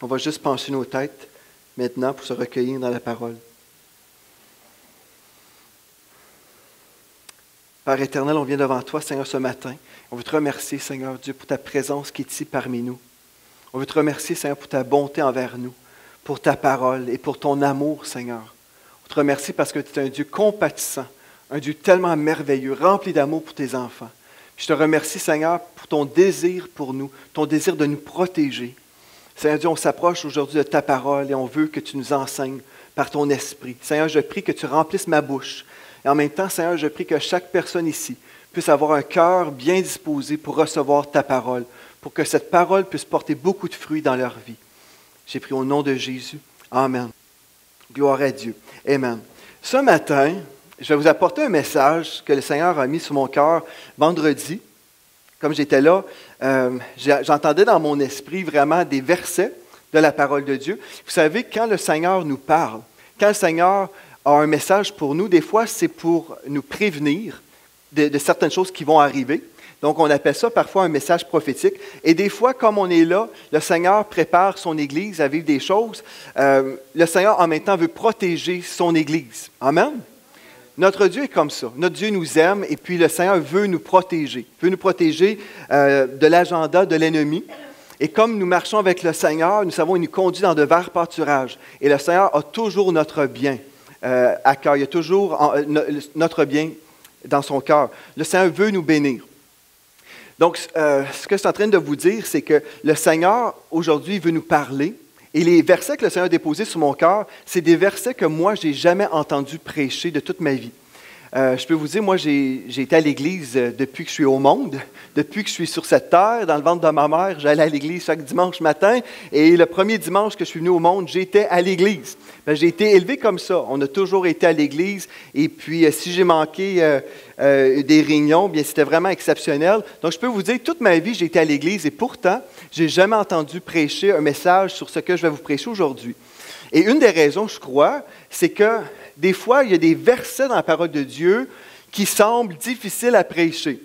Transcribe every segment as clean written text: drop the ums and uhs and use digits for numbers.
On va juste pencher nos têtes maintenant pour se recueillir dans la parole. Père éternel, on vient devant toi, Seigneur, ce matin. On veut te remercier, Seigneur Dieu, pour ta présence qui est ici parmi nous. On veut te remercier, Seigneur, pour ta bonté envers nous, pour ta parole et pour ton amour, Seigneur. On te remercie parce que tu es un Dieu compatissant, un Dieu tellement merveilleux, rempli d'amour pour tes enfants. Je te remercie, Seigneur, pour ton désir pour nous, ton désir de nous protéger. Seigneur Dieu, on s'approche aujourd'hui de ta parole et on veut que tu nous enseignes par ton esprit. Seigneur, je prie que tu remplisses ma bouche. Et en même temps, Seigneur, je prie que chaque personne ici puisse avoir un cœur bien disposé pour recevoir ta parole, pour que cette parole puisse porter beaucoup de fruits dans leur vie. J'ai prié au nom de Jésus. Amen. Gloire à Dieu. Amen. Ce matin, je vais vous apporter un message que le Seigneur a mis sur mon cœur vendredi. Comme j'étais là, j'entendais dans mon esprit vraiment des versets de la parole de Dieu. Vous savez, quand le Seigneur nous parle, quand le Seigneur a un message pour nous, des fois, c'est pour nous prévenir de certaines choses qui vont arriver. Donc, on appelle ça parfois un message prophétique. Et des fois, comme on est là, le Seigneur prépare son Église à vivre des choses. Le Seigneur, en même temps, veut protéger son Église. Amen? Notre Dieu est comme ça. Notre Dieu nous aime et puis le Seigneur veut nous protéger. Il veut nous protéger de l'agenda de l'ennemi. Et comme nous marchons avec le Seigneur, nous savons qu'il nous conduit dans de verts pâturages. Et le Seigneur a toujours notre bien à cœur. Il a toujours notre bien dans son cœur. Le Seigneur veut nous bénir. Donc, ce que je suis en train de vous dire, c'est que le Seigneur, aujourd'hui, veut nous parler. Et les versets que le Seigneur a déposés sur mon cœur, c'est des versets que moi, je n'ai jamais entendu prêcher de toute ma vie. Je peux vous dire, moi, j'ai été à l'Église depuis que je suis au monde, depuis que je suis sur cette terre, dans le ventre de ma mère, j'allais à l'Église chaque dimanche matin. Et le premier dimanche que je suis venu au monde, j'étais à l'Église. J'ai été élevé comme ça. On a toujours été à l'Église. Et puis, si j'ai manqué des réunions, bien, c'était vraiment exceptionnel. Donc, je peux vous dire, toute ma vie, j'ai été à l'Église. Et pourtant, je n'ai jamais entendu prêcher un message sur ce que je vais vous prêcher aujourd'hui. Et une des raisons, je crois, c'est que des fois, il y a des versets dans la parole de Dieu qui semblent difficiles à prêcher.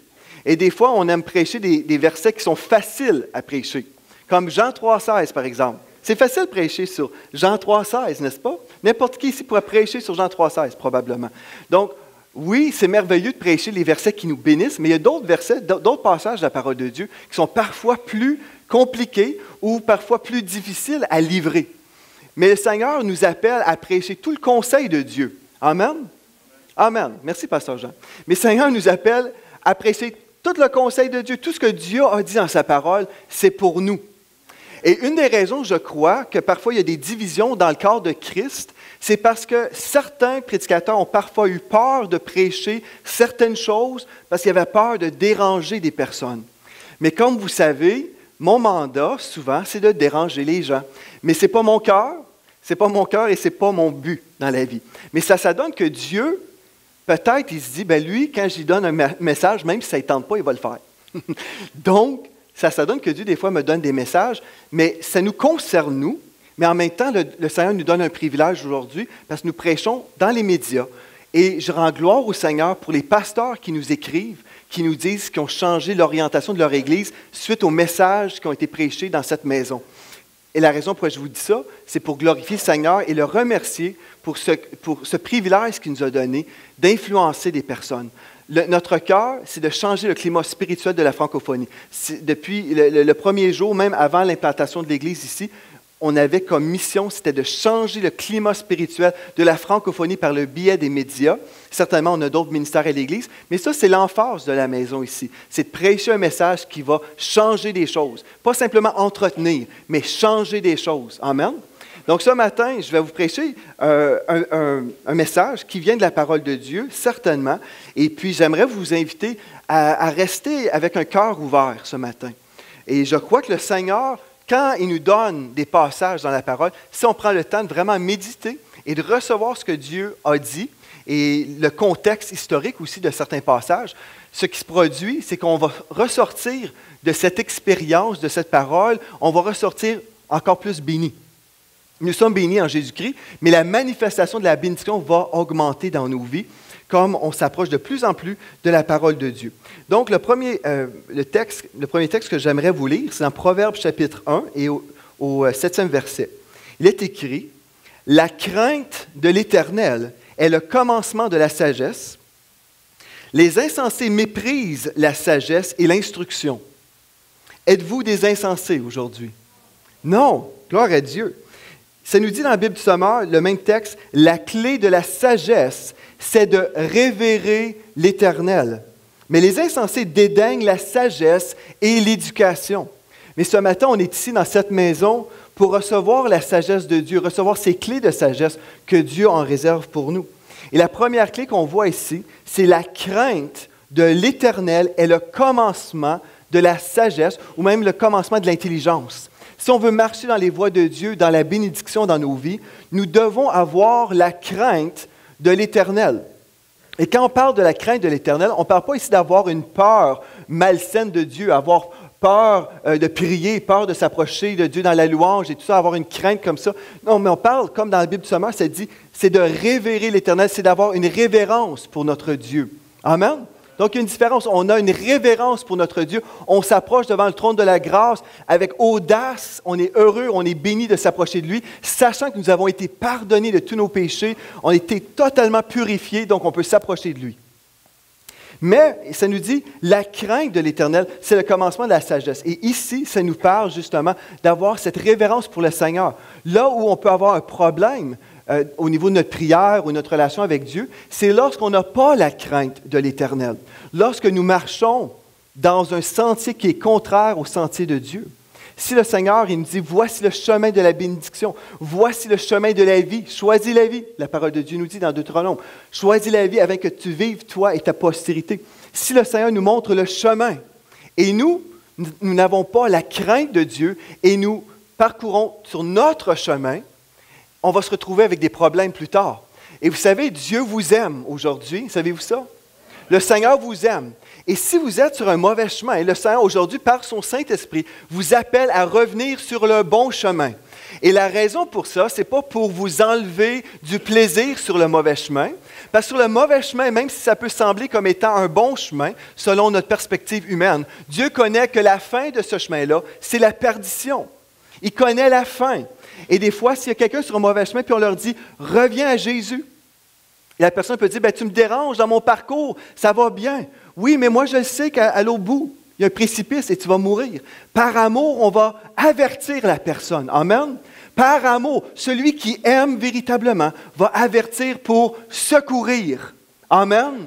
Et des fois, on aime prêcher des versets qui sont faciles à prêcher. Comme Jean 3,16, par exemple. C'est facile de prêcher sur Jean 3,16, n'est-ce pas? N'importe qui ici pourrait prêcher sur Jean 3,16, probablement. Donc, oui, c'est merveilleux de prêcher les versets qui nous bénissent, mais il y a d'autres versets, d'autres passages de la parole de Dieu qui sont parfois plus compliqués ou parfois plus difficiles à livrer. Mais le Seigneur nous appelle à prêcher tout le conseil de Dieu. Amen? Amen. Merci, Pasteur Jean. Mais le Seigneur nous appelle à prêcher tout le conseil de Dieu. Tout ce que Dieu a dit dans sa parole, c'est pour nous. Et une des raisons, je crois, que parfois il y a des divisions dans le corps de Christ, c'est parce que certains prédicateurs ont parfois eu peur de prêcher certaines choses parce qu'ils avaient peur de déranger des personnes. Mais comme vous savez, mon mandat, souvent, c'est de déranger les gens. Mais ce n'est pas mon cœur, et ce n'est pas mon but dans la vie. Mais ça donne que Dieu, peut-être, il se dit, bien lui, quand j'y donne un message, même si ça ne tente pas, il va le faire. Donc, ça donne que Dieu, des fois, me donne des messages, mais ça nous concerne, nous. Mais en même temps, le Seigneur nous donne un privilège aujourd'hui parce que nous prêchons dans les médias. Et je rends gloire au Seigneur pour les pasteurs qui nous écrivent, qui nous disent qu'ils ont changé l'orientation de leur Église suite aux messages qui ont été prêchés dans cette maison. Et la raison pour laquelle je vous dis ça, c'est pour glorifier le Seigneur et le remercier pour ce privilège qu'il nous a donné d'influencer des personnes. Notre cœur, c'est de changer le climat spirituel de la francophonie. Depuis le premier jour, même avant l'implantation de l'Église ici, on avait comme mission, c'était de changer le climat spirituel de la francophonie par le biais des médias. Certainement, on a d'autres ministères à l'Église, mais ça, c'est l'emphase de la maison ici. C'est de prêcher un message qui va changer des choses. Pas simplement entretenir, mais changer des choses. Amen? Donc, ce matin, je vais vous prêcher un message qui vient de la parole de Dieu, certainement. Et puis, j'aimerais vous inviter à rester avec un cœur ouvert ce matin. Et je crois que le Seigneur, quand il nous donne des passages dans la parole, si on prend le temps de vraiment méditer et de recevoir ce que Dieu a dit et le contexte historique aussi de certains passages, ce qui se produit, c'est qu'on va ressortir de cette expérience, de cette parole, on va ressortir encore plus bénis. Nous sommes bénis en Jésus-Christ, mais la manifestation de la bénédiction va augmenter dans nos vies, comme on s'approche de plus en plus de la parole de Dieu. Donc, le premier texte que j'aimerais vous lire, c'est dans Proverbes chapitre 1, et au au 7e verset. Il est écrit, « La crainte de l'Éternel est le commencement de la sagesse. Les insensés méprisent la sagesse et l'instruction. » Êtes-vous des insensés aujourd'hui? Non, gloire à Dieu. Ça nous dit dans la Bible du Sommeur, le même texte, « La clé de la sagesse, c'est de révérer l'Éternel. » Mais les insensés dédaignent la sagesse et l'éducation. Mais ce matin, on est ici dans cette maison pour recevoir la sagesse de Dieu, recevoir ces clés de sagesse que Dieu en réserve pour nous. Et la première clé qu'on voit ici, c'est la crainte de l'Éternel est le commencement de la sagesse ou même le commencement de l'intelligence. Si on veut marcher dans les voies de Dieu, dans la bénédiction dans nos vies, nous devons avoir la crainte de l'Éternel. Et quand on parle de la crainte de l'Éternel, on ne parle pas ici d'avoir une peur malsaine de Dieu, avoir peur de prier, peur de s'approcher de Dieu dans la louange et tout ça, avoir une crainte comme ça. Non, mais on parle, comme dans la Bible du Sommeur, ça dit, c'est de révérer l'Éternel, c'est d'avoir une révérence pour notre Dieu. Amen? Donc, il y a une différence. On a une révérence pour notre Dieu. On s'approche devant le trône de la grâce avec audace. On est heureux, on est béni de s'approcher de lui, sachant que nous avons été pardonnés de tous nos péchés. On a été totalement purifiés, donc on peut s'approcher de lui. Mais, ça nous dit, la crainte de l'Éternel, c'est le commencement de la sagesse. Et ici, ça nous parle justement d'avoir cette révérence pour le Seigneur. Là où on peut avoir un problème au niveau de notre prière ou notre relation avec Dieu, c'est lorsqu'on n'a pas la crainte de l'Éternel. Lorsque nous marchons dans un sentier qui est contraire au sentier de Dieu. Si le Seigneur, il nous dit, voici le chemin de la bénédiction, voici le chemin de la vie, choisis la vie. La parole de Dieu nous dit dans Deutéronome, choisis la vie afin que tu vives, toi et ta postérité. Si le Seigneur nous montre le chemin et nous n'avons pas la crainte de Dieu et nous parcourons sur notre chemin, on va se retrouver avec des problèmes plus tard. Et vous savez, Dieu vous aime aujourd'hui, savez-vous ça? Le Seigneur vous aime. Et si vous êtes sur un mauvais chemin, le Seigneur aujourd'hui, par son Saint-Esprit, vous appelle à revenir sur le bon chemin. Et la raison pour ça, ce n'est pas pour vous enlever du plaisir sur le mauvais chemin, parce que sur le mauvais chemin, même si ça peut sembler comme étant un bon chemin, selon notre perspective humaine, Dieu connaît que la fin de ce chemin-là, c'est la perdition. Il connaît la fin. Et des fois, s'il y a quelqu'un sur un mauvais chemin, puis on leur dit « Reviens à Jésus », et la personne peut dire « Tu me déranges dans mon parcours, ça va bien. » Oui, mais moi, je sais qu'à l'autre bout, il y a un précipice et tu vas mourir. Par amour, on va avertir la personne. Amen. Par amour, celui qui aime véritablement va avertir pour secourir. Amen.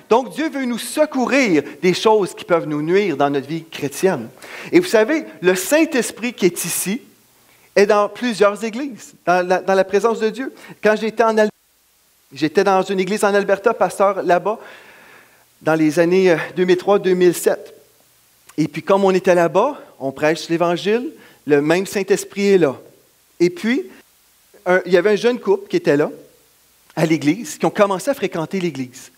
Donc, Dieu veut nous secourir des choses qui peuvent nous nuire dans notre vie chrétienne. Et vous savez, le Saint-Esprit qui est ici est dans plusieurs églises, dans la présence de Dieu. Quand j'étais dans une église en Alberta, pasteur là-bas, dans les années 2003-2007. Et puis, comme on était là-bas, on prêche l'Évangile, le même Saint-Esprit est là. Et puis, il y avait un jeune couple qui était là, à l'église, qui ont commencé à fréquenter l'église.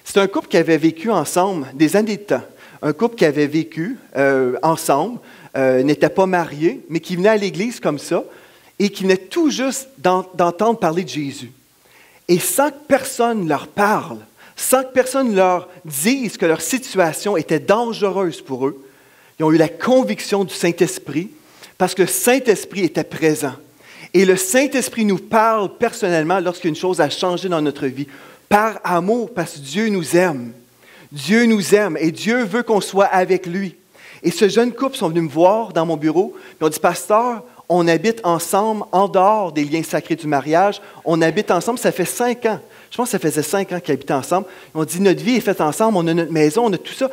C'est un couple qui avait vécu ensemble des années de temps. Un couple qui avait vécu ensemble, n'était pas marié, mais qui venait à l'église comme ça, et qui venait tout juste d'entendre parler de Jésus. Et sans que personne leur parle, sans que personne leur dise que leur situation était dangereuse pour eux, ils ont eu la conviction du Saint-Esprit, parce que le Saint-Esprit était présent. Et le Saint-Esprit nous parle personnellement lorsqu'une chose a changé dans notre vie, par amour, parce que Dieu nous aime. Dieu nous aime et Dieu veut qu'on soit avec lui. Et ce jeune couple sont venus me voir dans mon bureau, et ont dit « Pasteur, on habite ensemble en dehors des liens sacrés du mariage. On habite ensemble, ça fait 5 ans. Je pense que ça faisait 5 ans qu'ils habitaient ensemble. On dit, notre vie est faite ensemble, on a notre maison, on a tout ça.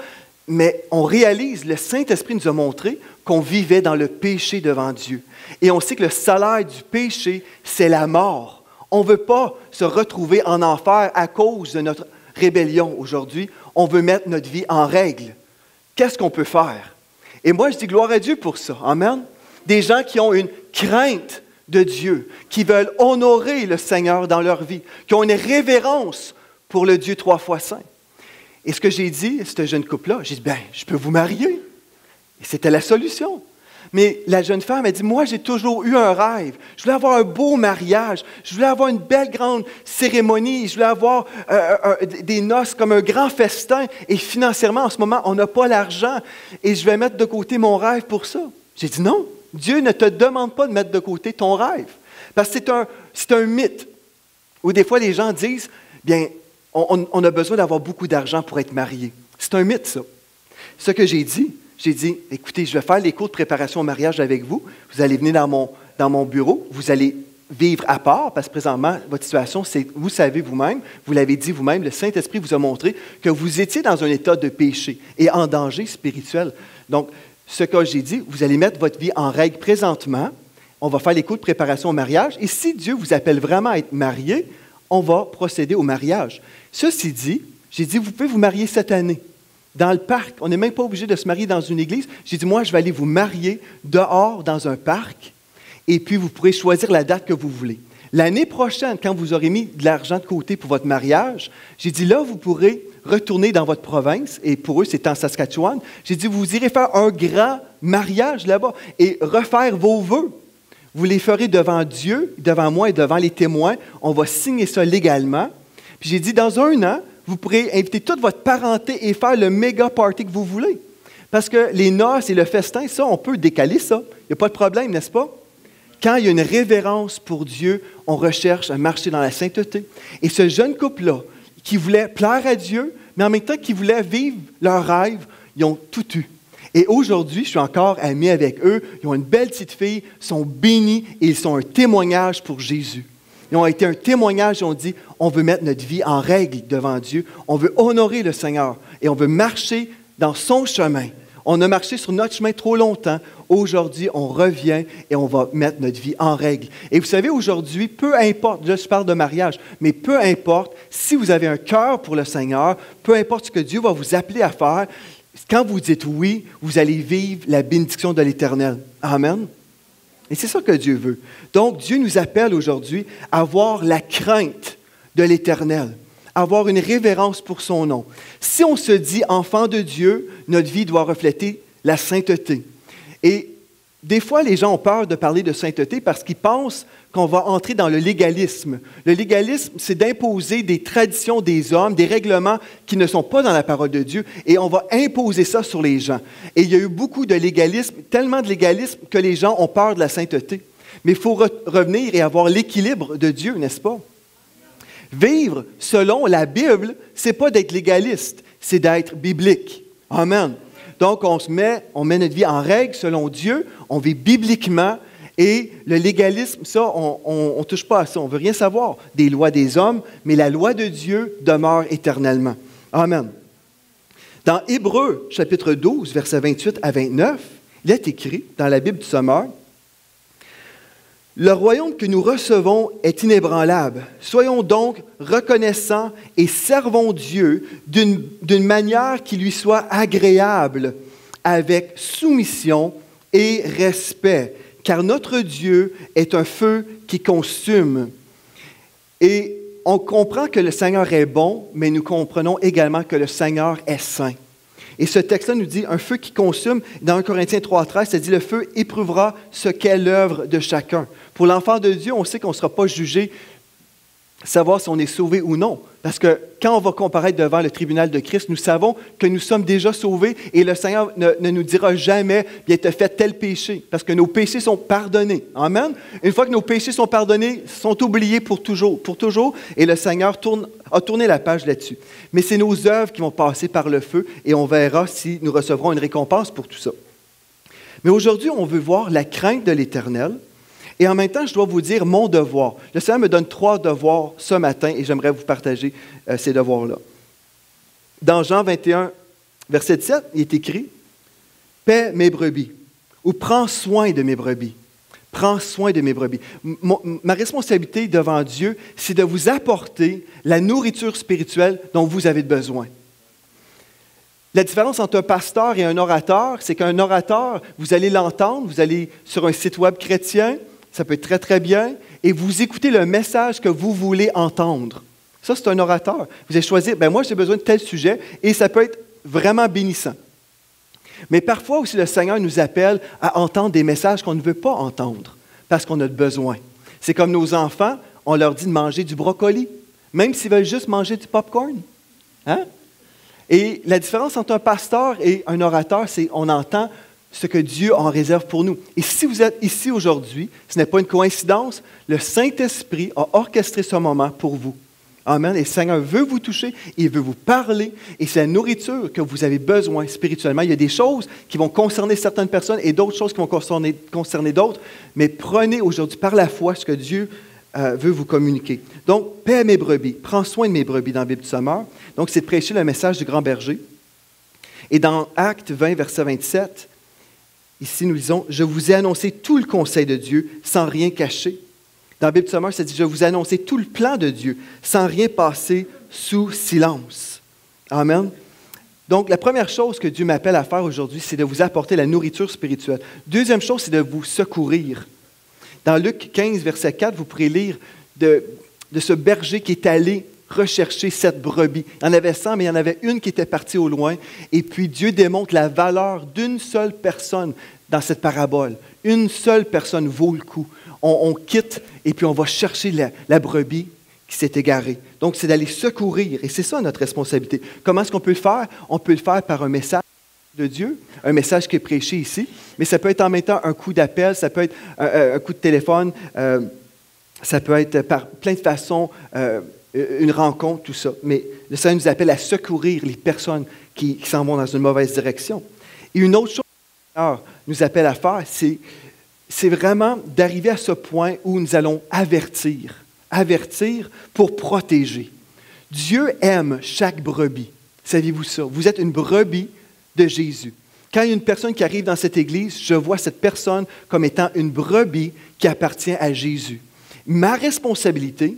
Mais on réalise, le Saint-Esprit nous a montré qu'on vivait dans le péché devant Dieu. Et on sait que le salaire du péché, c'est la mort. On ne veut pas se retrouver en enfer à cause de notre rébellion aujourd'hui. On veut mettre notre vie en règle. Qu'est-ce qu'on peut faire? Et moi, je dis gloire à Dieu pour ça. Amen. Des gens qui ont une crainte de Dieu, qui veulent honorer le Seigneur dans leur vie, qui ont une révérence pour le Dieu 3 fois saint. Et ce que j'ai dit à ce jeune couple-là, j'ai dit, je peux vous marier. Et c'était la solution. Mais la jeune femme a dit, moi, j'ai toujours eu un rêve. Je voulais avoir un beau mariage. Je voulais avoir une belle grande cérémonie. Je voulais avoir des noces comme un grand festin. Et financièrement, en ce moment, on n'a pas l'argent. Et je vais mettre de côté mon rêve pour ça. J'ai dit, non, Dieu ne te demande pas de mettre de côté ton rêve. Parce que c'est un mythe. Où des fois, les gens disent, bien, on a besoin d'avoir beaucoup d'argent pour être marié. C'est un mythe, ça. Ce que j'ai dit, écoutez, je vais faire les cours de préparation au mariage avec vous. Vous allez venir dans mon bureau. Vous allez vivre à part, parce que présentement, votre situation, c'est, vous savez vous-même, vous l'avez dit vous-même, le Saint-Esprit vous a montré que vous étiez dans un état de péché et en danger spirituel. Donc, ce que j'ai dit, vous allez mettre votre vie en règle présentement. On va faire les cours de préparation au mariage. Et si Dieu vous appelle vraiment à être marié, on va procéder au mariage. Ceci dit, j'ai dit, vous pouvez vous marier cette année. Dans le parc, on n'est même pas obligé de se marier dans une église. J'ai dit, moi, je vais aller vous marier dehors dans un parc. Et puis, vous pourrez choisir la date que vous voulez. L'année prochaine, quand vous aurez mis de l'argent de côté pour votre mariage, j'ai dit, là, vous pourrez retourner dans votre province. Et pour eux, c'est en Saskatchewan. J'ai dit, vous irez faire un grand mariage là-bas et refaire vos vœux. Vous les ferez devant Dieu, devant moi et devant les témoins. On va signer ça légalement. Puis j'ai dit, dans un an, vous pourrez inviter toute votre parenté et faire le méga party que vous voulez. Parce que les noces et le festin, ça, on peut décaler ça. Il n'y a pas de problème, n'est-ce pas? Quand il y a une révérence pour Dieu, on recherche à marcher dans la sainteté. Et ce jeune couple-là, qui voulait plaire à Dieu, mais en même temps qui voulait vivre leur rêve, ils ont tout eu. Et aujourd'hui, je suis encore ami avec eux. Ils ont une belle petite fille, ils sont bénis et ils sont un témoignage pour Jésus. Ils ont été un témoignage, ils ont dit, on veut mettre notre vie en règle devant Dieu, on veut honorer le Seigneur et on veut marcher dans son chemin. On a marché sur notre chemin trop longtemps. Aujourd'hui, on revient et on va mettre notre vie en règle. Et vous savez, aujourd'hui, peu importe, je parle de mariage, mais peu importe, si vous avez un cœur pour le Seigneur, peu importe ce que Dieu va vous appeler à faire, quand vous dites oui, vous allez vivre la bénédiction de l'Éternel. Amen. Et c'est ça que Dieu veut. Donc, Dieu nous appelle aujourd'hui à avoir la crainte de l'Éternel, à avoir une révérence pour son nom. Si on se dit enfant de Dieu, notre vie doit refléter la sainteté. Et des fois, les gens ont peur de parler de sainteté parce qu'ils pensent qu'on va entrer dans le légalisme. Le légalisme, c'est d'imposer des traditions des hommes, des règlements qui ne sont pas dans la parole de Dieu, et on va imposer ça sur les gens. Et il y a eu beaucoup de légalisme, tellement de légalisme que les gens ont peur de la sainteté. Mais il faut revenir et avoir l'équilibre de Dieu, n'est-ce pas? Vivre selon la Bible, ce n'est pas d'être légaliste, c'est d'être biblique. Amen. Donc, on met notre vie en règle selon Dieu, on vit bibliquement, et le légalisme, ça, on ne touche pas à ça. On ne veut rien savoir des lois des hommes, mais la loi de Dieu demeure éternellement. Amen. Dans Hébreux, chapitre 12, versets 28 à 29, il est écrit, dans la Bible du Sommeur, « Le royaume que nous recevons est inébranlable. Soyons donc reconnaissants et servons Dieu d'une manière qui lui soit agréable, avec soumission et respect. Car notre Dieu est un feu qui consume. » Et on comprend que le Seigneur est bon, mais nous comprenons également que le Seigneur est saint. Et ce texte-là nous dit un feu qui consume. Dans 1 Corinthiens 3,13, ça dit le feu éprouvera ce qu'est l'œuvre de chacun. Pour l'enfant de Dieu, on sait qu'on ne sera pas jugé, savoir si on est sauvé ou non. Parce que quand on va comparaître devant le tribunal de Christ, nous savons que nous sommes déjà sauvés et le Seigneur ne nous dira jamais « Bien, tu as fait tel péché », parce que nos péchés sont pardonnés. Amen. Une fois que nos péchés sont pardonnés, sont oubliés pour toujours, et le Seigneur a tourné la page là-dessus. Mais c'est nos œuvres qui vont passer par le feu et on verra si nous recevrons une récompense pour tout ça. Mais aujourd'hui, on veut voir la crainte de l'Éternel. Et en même temps, je dois vous dire mon devoir. Le Seigneur me donne 3 devoirs ce matin et j'aimerais vous partager ces devoirs-là. Dans Jean 21, verset 17, il est écrit « Paie mes brebis » ou « Prends soin de mes brebis ». Prends soin de mes brebis. Ma responsabilité devant Dieu, c'est de vous apporter la nourriture spirituelle dont vous avez besoin. La différence entre un pasteur et un orateur, c'est qu'un orateur, vous allez l'entendre, vous allez sur un site web chrétien, ça peut être très, très bien, et vous écoutez le message que vous voulez entendre. Ça, c'est un orateur. Vous allez choisir, moi, j'ai besoin de tel sujet, et ça peut être vraiment bénissant. Mais parfois aussi, le Seigneur nous appelle à entendre des messages qu'on ne veut pas entendre, parce qu'on a besoin. C'est comme nos enfants, on leur dit de manger du brocoli, même s'ils veulent juste manger du popcorn. Hein? Et la différence entre un pasteur et un orateur, c'est qu'on entend ce que Dieu en réserve pour nous. Et si vous êtes ici aujourd'hui, ce n'est pas une coïncidence, le Saint-Esprit a orchestré ce moment pour vous. Amen. Et le Seigneur veut vous toucher, il veut vous parler, et c'est la nourriture que vous avez besoin spirituellement. Il y a des choses qui vont concerner certaines personnes et d'autres choses qui vont concerner d'autres, mais prenez aujourd'hui par la foi ce que Dieu veut vous communiquer. Donc, paix à mes brebis, prends soin de mes brebis dans la Bible du Sommeur. Donc, c'est de prêcher le message du grand berger. Et dans Actes 20, verset 27, ici nous lisons « Je vous ai annoncé tout le conseil de Dieu sans rien cacher. » Dans la Bible du Sommeur, ça dit « Je vous ai annoncé tout le plan de Dieu sans rien passer sous silence. » Amen. Donc, la première chose que Dieu m'appelle à faire aujourd'hui, c'est de vous apporter la nourriture spirituelle. Deuxième chose, c'est de vous secourir. Dans Luc 15, verset 4, vous pourrez lire de ce berger qui est allé rechercher cette brebis. Il y en avait 100, mais il y en avait une qui était partie au loin. Et puis, Dieu démontre la valeur d'une seule personne dans cette parabole. Une seule personne vaut le coup. On quitte et puis on va chercher la brebis qui s'est égarée. Donc, c'est d'aller secourir. Et c'est ça notre responsabilité. Comment est-ce qu'on peut le faire? On peut le faire par un message de Dieu, un message qui est prêché ici, mais ça peut être en même temps un coup d'appel, ça peut être un coup de téléphone, ça peut être par plein de façons, une rencontre, tout ça. Mais le Seigneur nous appelle à secourir les personnes qui s'en vont dans une mauvaise direction. Et une autre chose que le Seigneur nous appelle à faire, c'est vraiment d'arriver à ce point où nous allons avertir pour protéger. Dieu aime chaque brebis. Saviez-vous ça? Vous êtes une brebis de Jésus. Quand il y a une personne qui arrive dans cette église, je vois cette personne comme étant une brebis qui appartient à Jésus. Ma responsabilité,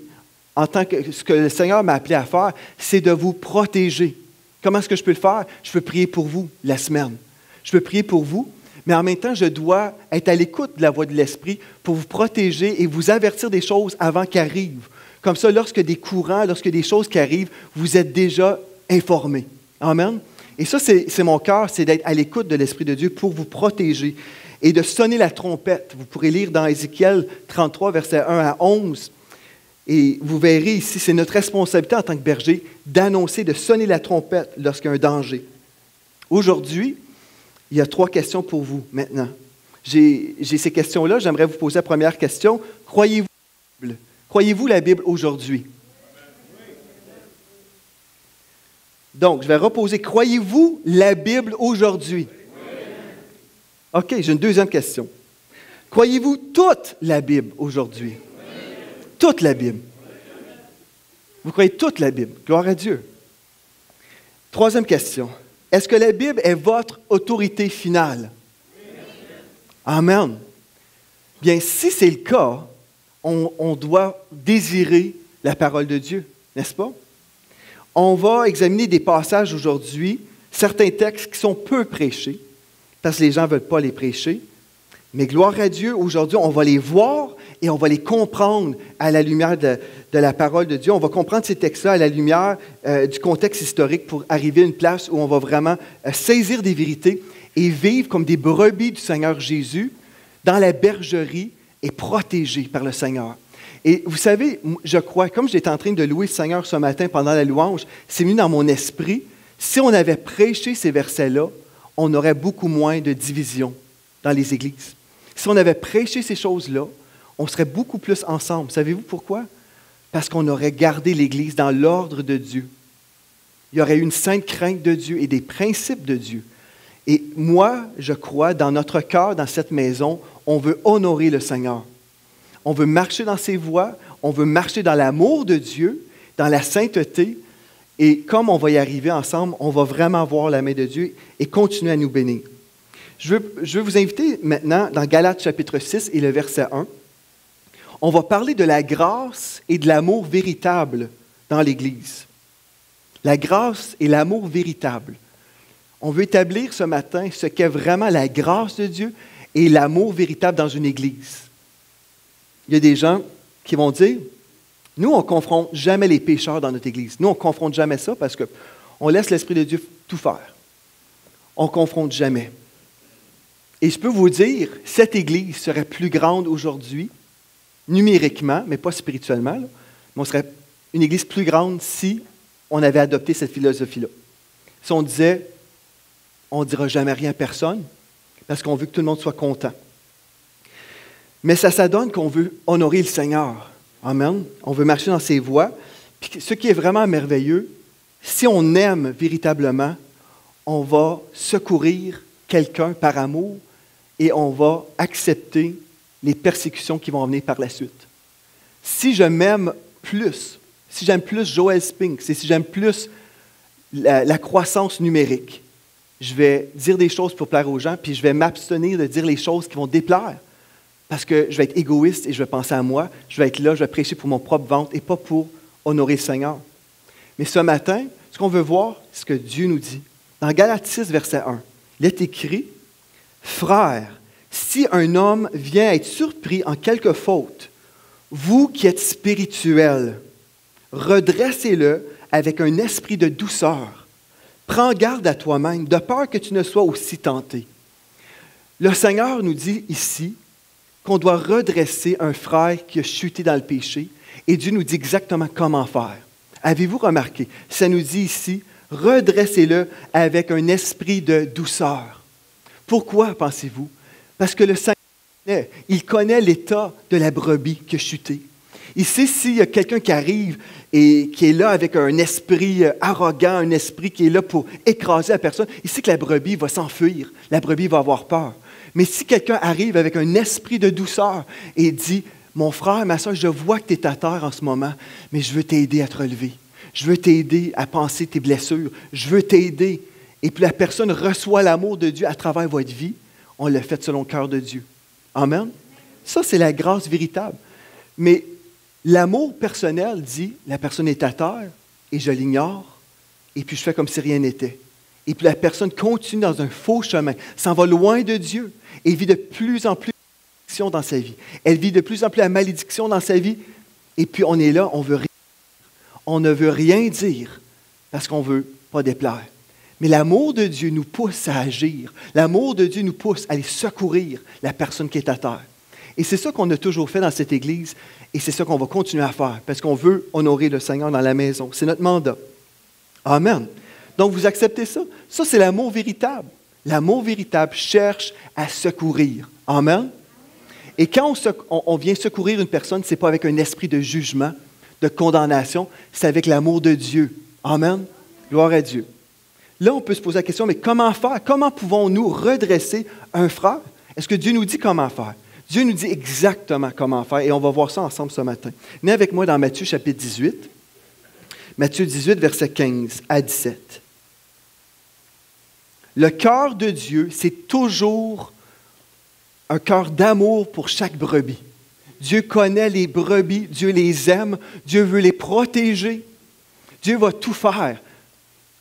en tant que ce que le Seigneur m'a appelé à faire, c'est de vous protéger. Comment est-ce que je peux le faire? Je peux prier pour vous la semaine. Je peux prier pour vous, mais en même temps, je dois être à l'écoute de la voix de l'Esprit pour vous protéger et vous avertir des choses avant qu'elles arrivent. Comme ça, lorsque des courants, lorsque des choses qui arrivent, vous êtes déjà informés. Amen. Et ça, c'est mon cœur, c'est d'être à l'écoute de l'Esprit de Dieu pour vous protéger et de sonner la trompette. Vous pourrez lire dans Ézéchiel 33, versets 1 à 11. Et vous verrez ici, c'est notre responsabilité en tant que berger d'annoncer, de sonner la trompette lorsqu'il y a un danger. Aujourd'hui, il y a 3 questions pour vous maintenant. J'ai ces questions-là. J'aimerais vous poser la première question. Croyez-vous la Bible? Croyez-vous la Bible aujourd'hui? Donc, je vais reposer. Croyez-vous la Bible aujourd'hui? OK, j'ai une deuxième question. Croyez-vous toute la Bible aujourd'hui? Toute la Bible. Vous croyez toute la Bible? Gloire à Dieu. Troisième question. Est-ce que la Bible est votre autorité finale? Amen. Bien, si c'est le cas, on doit désirer la parole de Dieu, n'est-ce pas? On va examiner des passages aujourd'hui, certains textes qui sont peu prêchés, parce que les gens ne veulent pas les prêcher. Mais gloire à Dieu, aujourd'hui, on va les voir et on va les comprendre à la lumière de la parole de Dieu. On va comprendre ces textes-là à la lumière du contexte historique pour arriver à une place où on va vraiment saisir des vérités et vivre comme des brebis du Seigneur Jésus dans la bergerie et protégés par le Seigneur. Et vous savez, je crois, comme j'étais en train de louer le Seigneur ce matin pendant la louange, c'est venu dans mon esprit, si on avait prêché ces versets-là, on aurait beaucoup moins de division dans les églises. Si on avait prêché ces choses-là, on serait beaucoup plus ensemble. Savez-vous pourquoi? Parce qu'on aurait gardé l'Église dans l'ordre de Dieu. Il y aurait eu une sainte crainte de Dieu et des principes de Dieu. Et moi, je crois, dans notre cœur, dans cette maison, on veut honorer le Seigneur. On veut marcher dans ses voies, on veut marcher dans l'amour de Dieu, dans la sainteté. Et comme on va y arriver ensemble, on va vraiment voir la main de Dieu et continuer à nous bénir. Je veux vous inviter maintenant dans Galates chapitre 6 et le verset 1. On va parler de la grâce et de l'amour véritable dans l'Église. La grâce et l'amour véritable. On veut établir ce matin ce qu'est vraiment la grâce de Dieu et l'amour véritable dans une Église. Il y a des gens qui vont dire, nous, on ne confronte jamais les pécheurs dans notre Église. Nous, on ne confronte jamais ça parce qu'on laisse l'Esprit de Dieu tout faire. On ne confronte jamais. Et je peux vous dire, cette Église serait plus grande aujourd'hui, numériquement, mais pas spirituellement, là, mais on serait une Église plus grande si on avait adopté cette philosophie-là. Si on disait, on ne dira jamais rien à personne, parce qu'on veut que tout le monde soit content. Mais ça donne qu'on veut honorer le Seigneur. Amen. On veut marcher dans ses voies. Puis ce qui est vraiment merveilleux, si on aime véritablement, on va secourir quelqu'un par amour et on va accepter les persécutions qui vont venir par la suite. Si je m'aime plus, si j'aime plus Joel Spink, si j'aime plus la croissance numérique, je vais dire des choses pour plaire aux gens, puis je vais m'abstenir de dire les choses qui vont déplaire. Parce que je vais être égoïste et je vais penser à moi. Je vais être là, je vais prêcher pour mon propre ventre et pas pour honorer le Seigneur. Mais ce matin, ce qu'on veut voir, c'est ce que Dieu nous dit. Dans Galates 6, verset 1, il est écrit « Frères, si un homme vient être surpris en quelque faute, vous qui êtes spirituels, redressez-le avec un esprit de douceur. Prends garde à toi-même, de peur que tu ne sois aussi tenté. » Le Seigneur nous dit ici qu'on doit redresser un frère qui a chuté dans le péché, et Dieu nous dit exactement comment faire. Avez-vous remarqué? Ça nous dit ici, redressez-le avec un esprit de douceur. Pourquoi, pensez-vous? Parce que le Seigneur, il connaît l'état de la brebis qui a chuté. Il sait s'il y a quelqu'un qui arrive et qui est là avec un esprit arrogant, un esprit qui est là pour écraser la personne, il sait que la brebis va s'enfuir, la brebis va avoir peur. Mais si quelqu'un arrive avec un esprit de douceur et dit « Mon frère, ma soeur, je vois que tu es à terre en ce moment, mais je veux t'aider à te relever. Je veux t'aider à penser tes blessures. Je veux t'aider. » Et puis la personne reçoit l'amour de Dieu à travers votre vie. On l'a fait selon le cœur de Dieu. Amen. Ça, c'est la grâce véritable. Mais l'amour personnel dit « La personne est à terre et je l'ignore et puis je fais comme si rien n'était. » Et puis la personne continue dans un faux chemin, s'en va loin de Dieu et vit de plus en plus de malédiction dans sa vie. Elle vit de plus en plus la malédiction dans sa vie et puis on est là, on veut rien. On ne veut rien dire parce qu'on ne veut pas déplaire. Mais l'amour de Dieu nous pousse à agir. L'amour de Dieu nous pousse à aller secourir la personne qui est à terre. Et c'est ça qu'on a toujours fait dans cette Église et c'est ça qu'on va continuer à faire parce qu'on veut honorer le Seigneur dans la maison. C'est notre mandat. Amen. Donc, vous acceptez ça? Ça, c'est l'amour véritable. L'amour véritable cherche à secourir. Amen? Et quand on vient secourir une personne, ce n'est pas avec un esprit de jugement, de condamnation, c'est avec l'amour de Dieu. Amen? Gloire à Dieu. Là, on peut se poser la question, mais comment faire? Comment pouvons-nous redresser un frère? Est-ce que Dieu nous dit comment faire? Dieu nous dit exactement comment faire et on va voir ça ensemble ce matin. Venez avec moi dans Matthieu chapitre 18. Matthieu 18, versets 15 à 17. Le cœur de Dieu, c'est toujours un cœur d'amour pour chaque brebis. Dieu connaît les brebis, Dieu les aime, Dieu veut les protéger. Dieu va tout faire.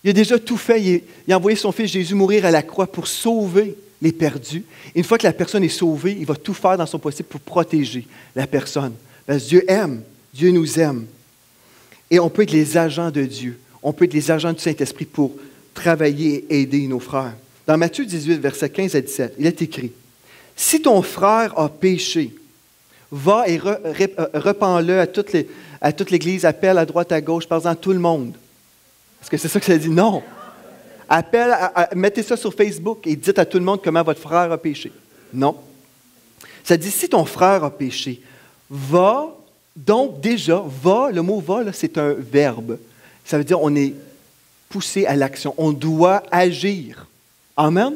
Il a déjà tout fait. Il a envoyé son fils Jésus mourir à la croix pour sauver les perdus. Et une fois que la personne est sauvée, il va tout faire dans son possible pour protéger la personne. Parce que Dieu aime, Dieu nous aime. Et on peut être les agents de Dieu. On peut être les agents du Saint-Esprit pour travailler et aider nos frères. Dans Matthieu 18, versets 15 à 17, il est écrit « Si ton frère a péché, va et repens-le à toute l'Église, appelle à droite, à gauche, parle-en à tout le monde. » Est-ce que c'est ça que ça dit? Non. Appelle, mettez ça sur Facebook et dites à tout le monde comment votre frère a péché. Non. Ça dit « Si ton frère a péché, va. » Donc déjà, va, le mot « va », là, c'est un verbe. Ça veut dire on est poussé à l'action. On doit agir. Amen.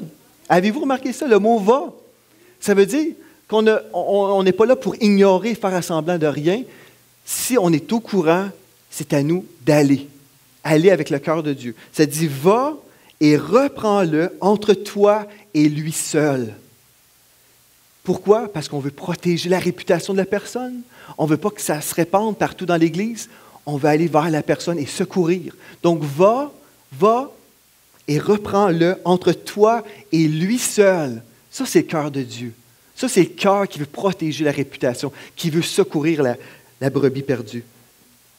Avez-vous remarqué ça? Le mot « va », ça veut dire qu'on n'est pas là pour ignorer, faire semblant de rien. Si on est au courant, c'est à nous d'aller. Aller avec le cœur de Dieu. Ça dit « va et reprends-le entre toi et lui seul ». Pourquoi? Parce qu'on veut protéger la réputation de la personne. On ne veut pas que ça se répande partout dans l'Église. On veut aller vers la personne et secourir. Donc, va et reprends-le entre toi et lui seul. Ça, c'est le cœur de Dieu. Ça, c'est le cœur qui veut protéger la réputation, qui veut secourir la brebis perdue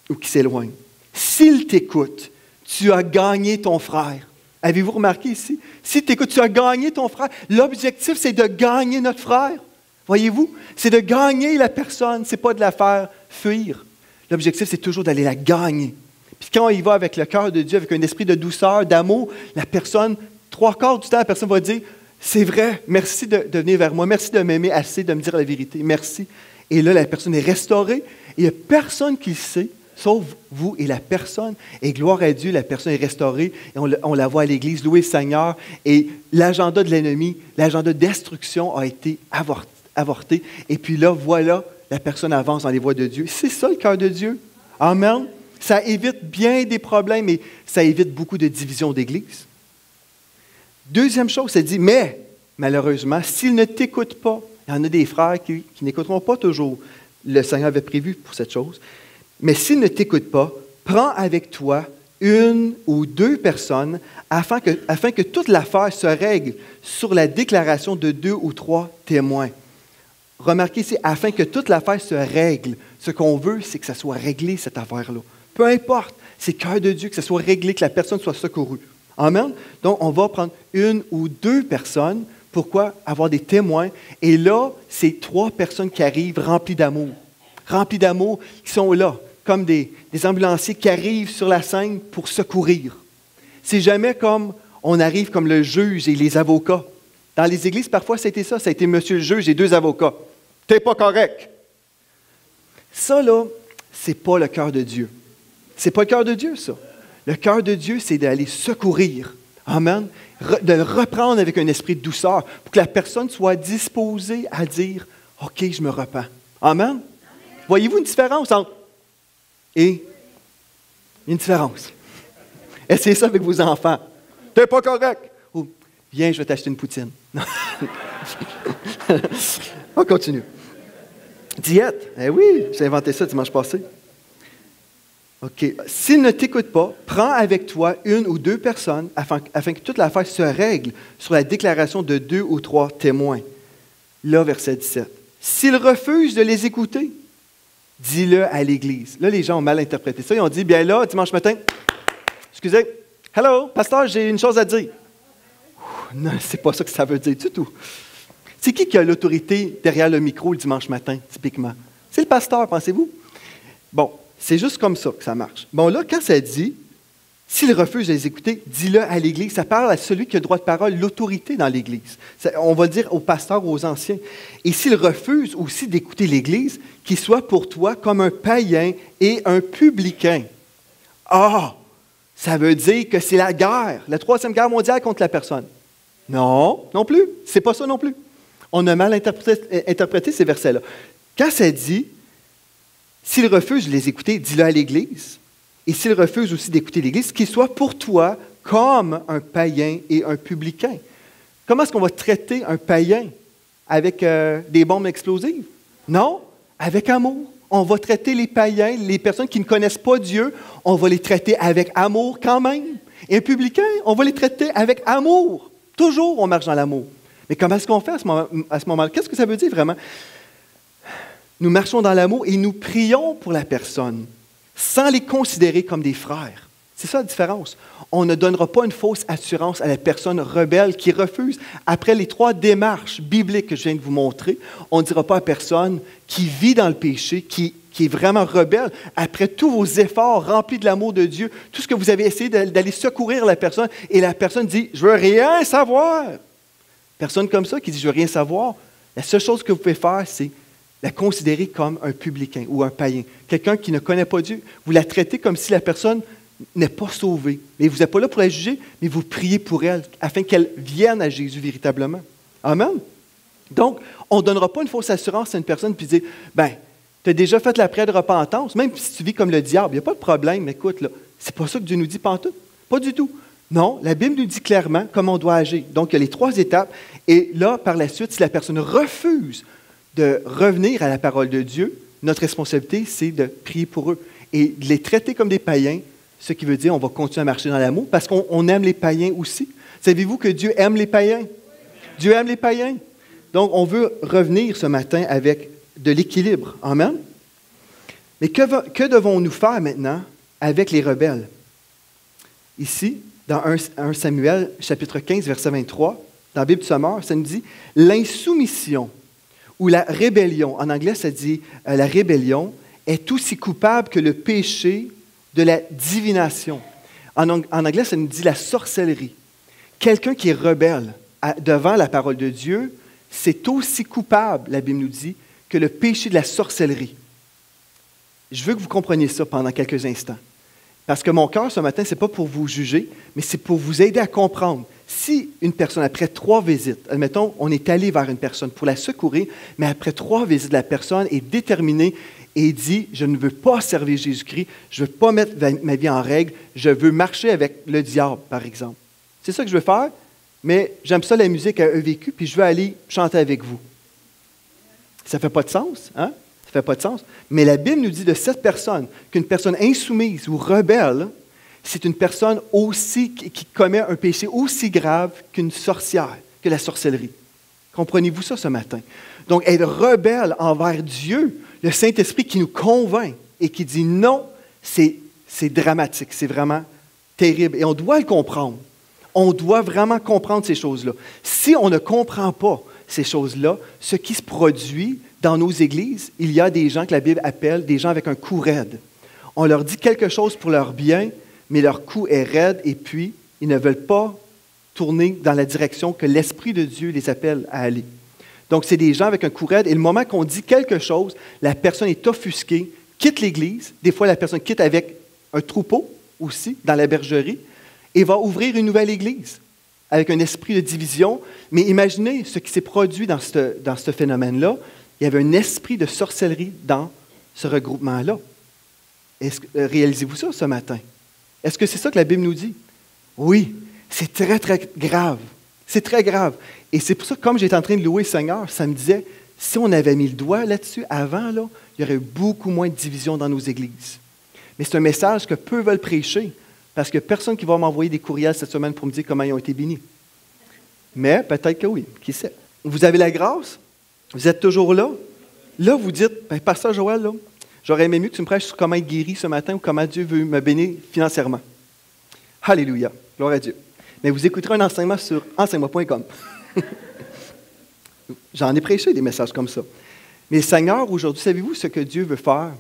ou qui s'éloigne. S'il t'écoute, tu as gagné ton frère. Avez-vous remarqué ici? Si tu écoutes, tu as gagné ton frère. L'objectif, c'est de gagner notre frère. Voyez-vous? C'est de gagner la personne, ce n'est pas de la faire fuir. L'objectif, c'est toujours d'aller la gagner. Puis quand on y va avec le cœur de Dieu, avec un esprit de douceur, d'amour, la personne, 3/4 du temps, la personne va dire c'est vrai, merci de venir vers moi, merci de m'aimer assez, de me dire la vérité, merci. Et là, la personne est restaurée, et il n'y a personne qui le sait, sauf vous et la personne. Et gloire à Dieu, la personne est restaurée, et on la voit à l'Église, louer le Seigneur, et l'agenda de l'ennemi, l'agenda de destruction a été avorté. Et puis là, voilà, la personne avance dans les voies de Dieu. C'est ça le cœur de Dieu. Amen. Ça évite bien des problèmes, et ça évite beaucoup de divisions d'Église. Deuxième chose, ça dit, mais malheureusement, s'ils ne t'écoutent pas, il y en a des frères qui n'écouteront pas toujours. Le Seigneur avait prévu pour cette chose. Mais s'ils ne t'écoutent pas, prends avec toi une ou deux personnes afin que toute l'affaire se règle sur la déclaration de 2 ou 3 témoins. Remarquez ici, afin que toute l'affaire se règle. Ce qu'on veut, c'est que ça soit réglé, cette affaire-là. Peu importe, c'est le cœur de Dieu, que ça soit réglé, que la personne soit secourue. Amen? Donc, on va prendre une ou deux personnes. Pourquoi? Avoir des témoins. Et là, c'est 3 personnes qui arrivent remplies d'amour. Remplies d'amour, qui sont là, comme des ambulanciers qui arrivent sur la scène pour secourir. C'est jamais comme on arrive comme le juge et les avocats. Dans les églises, parfois, c'était ça. Ça a été monsieur le juge et 2 avocats. T'es pas correct. Ça, là, c'est pas le cœur de Dieu. C'est pas le cœur de Dieu, ça. Le cœur de Dieu, c'est d'aller secourir. Amen. De le reprendre avec un esprit de douceur pour que la personne soit disposée à dire « OK, je me repens. » Amen. Voyez-vous une différence entre « et » une différence. Essayez ça avec vos enfants. « T'es pas correct. » Ou « Viens, je vais t'acheter une poutine. » On continue. Diète. Eh oui, j'ai inventé ça dimanche passé. OK. S'ils ne t'écoutent pas, prends avec toi une ou deux personnes afin que toute l'affaire se règle sur la déclaration de 2 ou 3 témoins. Là, verset 17. S'ils refusent de les écouter, dis-le à l'Église. Là, les gens ont mal interprété ça. Ils ont dit, bien là, dimanche matin, excusez, hello, pasteur, j'ai une chose à dire. Non, c'est pas ça que ça veut dire du tout. C'est qui a l'autorité derrière le micro le dimanche matin, typiquement? C'est le pasteur, pensez-vous? Bon. C'est juste comme ça que ça marche. Bon, là, quand ça dit, s'il refuse de les écouter, dis-le à l'Église. Ça parle à celui qui a le droit de parole, l'autorité dans l'Église. On va dire aux pasteurs ou aux anciens. Et s'il refuse aussi d'écouter l'Église, qu'il soit pour toi comme un païen et un publicain. Ah! Ça veut dire que c'est la guerre, la 3e guerre mondiale contre la personne. Non, non plus. C'est pas ça non plus. On a mal interprété ces versets-là. Quand ça dit, s'il refuse de les écouter, dis-le à l'Église. Et s'il refuse aussi d'écouter l'Église, qu'il soit pour toi comme un païen et un publicain. Comment est-ce qu'on va traiter un païen? Avec des bombes explosives? Non, avec amour. On va traiter les païens, les personnes qui ne connaissent pas Dieu, on va les traiter avec amour quand même. Et un publicain, on va les traiter avec amour. Toujours, on marche dans l'amour. Mais comment est-ce qu'on fait à ce moment-là? Qu'est-ce que ça veut dire vraiment? Nous marchons dans l'amour et nous prions pour la personne, sans les considérer comme des frères. C'est ça la différence. On ne donnera pas une fausse assurance à la personne rebelle qui refuse. Après les 3 démarches bibliques que je viens de vous montrer, on ne dira pas à personne qui vit dans le péché, qui est vraiment rebelle, après tous vos efforts remplis de l'amour de Dieu, tout ce que vous avez essayé d'aller secourir la personne, et la personne dit « Je veux rien savoir ». Personne comme ça qui dit « Je veux rien savoir », la seule chose que vous pouvez faire, c'est la considérer comme un publicain ou un païen. Quelqu'un qui ne connaît pas Dieu, vous la traitez comme si la personne n'est pas sauvée. Mais vous n'êtes pas là pour la juger, mais vous priez pour elle, afin qu'elle vienne à Jésus véritablement. Amen. Donc, on ne donnera pas une fausse assurance à une personne puis dire, ben, tu as déjà fait la prière de repentance, même si tu vis comme le diable, il n'y a pas de problème, mais écoute, là, c'est pas ça que Dieu nous dit pantoute. Pas du tout. Non, la Bible nous dit clairement comment on doit agir. Donc, il y a les 3 étapes. Et là, par la suite, si la personne refuse de revenir à la parole de Dieu, notre responsabilité, c'est de prier pour eux et de les traiter comme des païens, ce qui veut dire qu'on va continuer à marcher dans l'amour parce qu'on aime les païens aussi. Savez-vous que Dieu aime les païens? Dieu aime les païens. Donc, on veut revenir ce matin avec de l'équilibre. Amen? Mais que devons-nous faire maintenant avec les rebelles? Ici, dans 1 Samuel, chapitre 15, verset 23, dans la Bible du Sommeur, ça nous dit « L'insoumission » ou la rébellion, en anglais ça dit la rébellion, est aussi coupable que le péché de la divination. En anglais ça nous dit la sorcellerie. Quelqu'un qui est rebelle, devant la parole de Dieu, c'est aussi coupable, la Bible nous dit, que le péché de la sorcellerie. Je veux que vous compreniez ça pendant quelques instants. Parce que mon cœur, ce matin, ce n'est pas pour vous juger, mais c'est pour vous aider à comprendre. Si une personne, après 3 visites, admettons, on est allé vers une personne pour la secourir, mais après 3 visites, la personne est déterminée et dit, je ne veux pas servir Jésus-Christ, je ne veux pas mettre ma vie en règle, je veux marcher avec le diable, par exemple. C'est ça que je veux faire, mais j'aime ça la musique à EVQ, puis je veux aller chanter avec vous. Ça ne fait pas de sens, hein? Ça ne fait pas de sens. Mais la Bible nous dit de cette personne qu'une personne insoumise ou rebelle, c'est une personne aussi qui commet un péché aussi grave qu'une sorcière, que la sorcellerie. Comprenez-vous ça ce matin? Donc, être rebelle envers Dieu, le Saint-Esprit qui nous convainc et qui dit non, c'est dramatique, c'est vraiment terrible. Et on doit le comprendre. On doit vraiment comprendre ces choses-là. Si on ne comprend pas ces choses-là, ce qui se produit dans nos églises, il y a des gens que la Bible appelle des gens avec un cou raide. On leur dit quelque chose pour leur bien, mais leur cou est raide et puis ils ne veulent pas tourner dans la direction que l'Esprit de Dieu les appelle à aller. Donc, c'est des gens avec un cou raide et le moment qu'on dit quelque chose, la personne est offusquée, quitte l'Église. Des fois, la personne quitte avec un troupeau aussi dans la bergerie et va ouvrir une nouvelle Église avec un esprit de division. Mais imaginez ce qui s'est produit dans ce phénomène-là. Il y avait un esprit de sorcellerie dans ce regroupement-là. Réalisez-vous ça ce matin? Est-ce que c'est ça que la Bible nous dit? Oui, c'est très, très grave. C'est très grave. Et c'est pour ça que, comme j'étais en train de louer le Seigneur, ça me disait, si on avait mis le doigt là-dessus avant, là, il y aurait eu beaucoup moins de division dans nos églises. Mais c'est un message que peu veulent prêcher, parce que personne qui va m'envoyer des courriels cette semaine pour me dire comment ils ont été bénis. Mais peut-être que oui, qui sait. Vous avez la grâce? Vous êtes toujours là? Là, vous dites, Pasteur Joël, là, j'aurais aimé mieux que tu me prêches sur comment être guéri ce matin ou comment Dieu veut me bénir financièrement. Alléluia. Gloire à Dieu. Mais vous écouterez un enseignement sur enseigne-moi.com. J'en ai prêché des messages comme ça. Mais Seigneur, aujourd'hui, savez-vous ce que Dieu veut faire?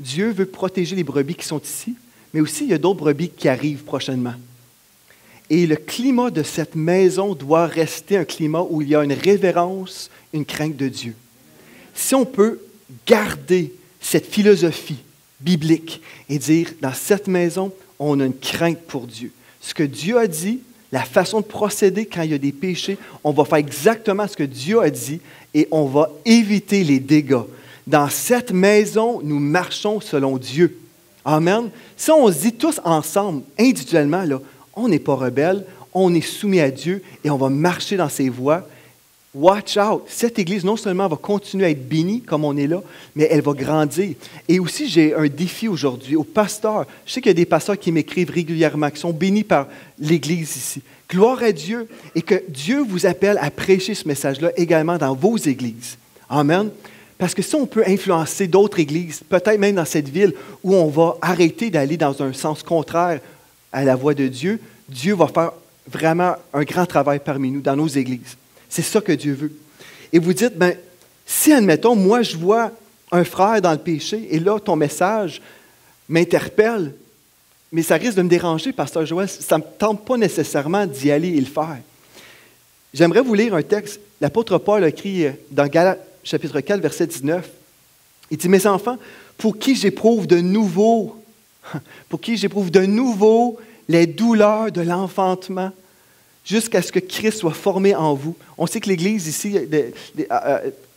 Dieu veut protéger les brebis qui sont ici, mais aussi il y a d'autres brebis qui arrivent prochainement. Et le climat de cette maison doit rester un climat où il y a une révérence, une crainte de Dieu. Si on peut garder cette philosophie biblique et dire, dans cette maison, on a une crainte pour Dieu. Ce que Dieu a dit, la façon de procéder quand il y a des péchés, on va faire exactement ce que Dieu a dit et on va éviter les dégâts. Dans cette maison, nous marchons selon Dieu. Amen. Si on se dit tous ensemble, individuellement, là, on n'est pas rebelle, on est soumis à Dieu et on va marcher dans ses voies. Watch out! Cette Église, non seulement va continuer à être bénie comme on est là, mais elle va grandir. Et aussi, j'ai un défi aujourd'hui aux pasteurs. Je sais qu'il y a des pasteurs qui m'écrivent régulièrement, qui sont bénis par l'Église ici. Gloire à Dieu et que Dieu vous appelle à prêcher ce message-là également dans vos églises. Amen. Parce que si on peut influencer d'autres églises, peut-être même dans cette ville où on va arrêter d'aller dans un sens contraire à la voix de Dieu, Dieu va faire vraiment un grand travail parmi nous, dans nos églises. C'est ça que Dieu veut. Et vous dites, si, admettons, moi je vois un frère dans le péché, et là, ton message m'interpelle, mais ça risque de me déranger, Pasteur Joël, ça ne me tente pas nécessairement d'y aller et le faire. J'aimerais vous lire un texte. L'apôtre Paul a écrit dans Galates, chapitre 4, verset 19. Il dit, « Mes enfants, pour qui j'éprouve de nouveau les douleurs de l'enfantement, jusqu'à ce que Christ soit formé en vous. » On sait que l'Église ici,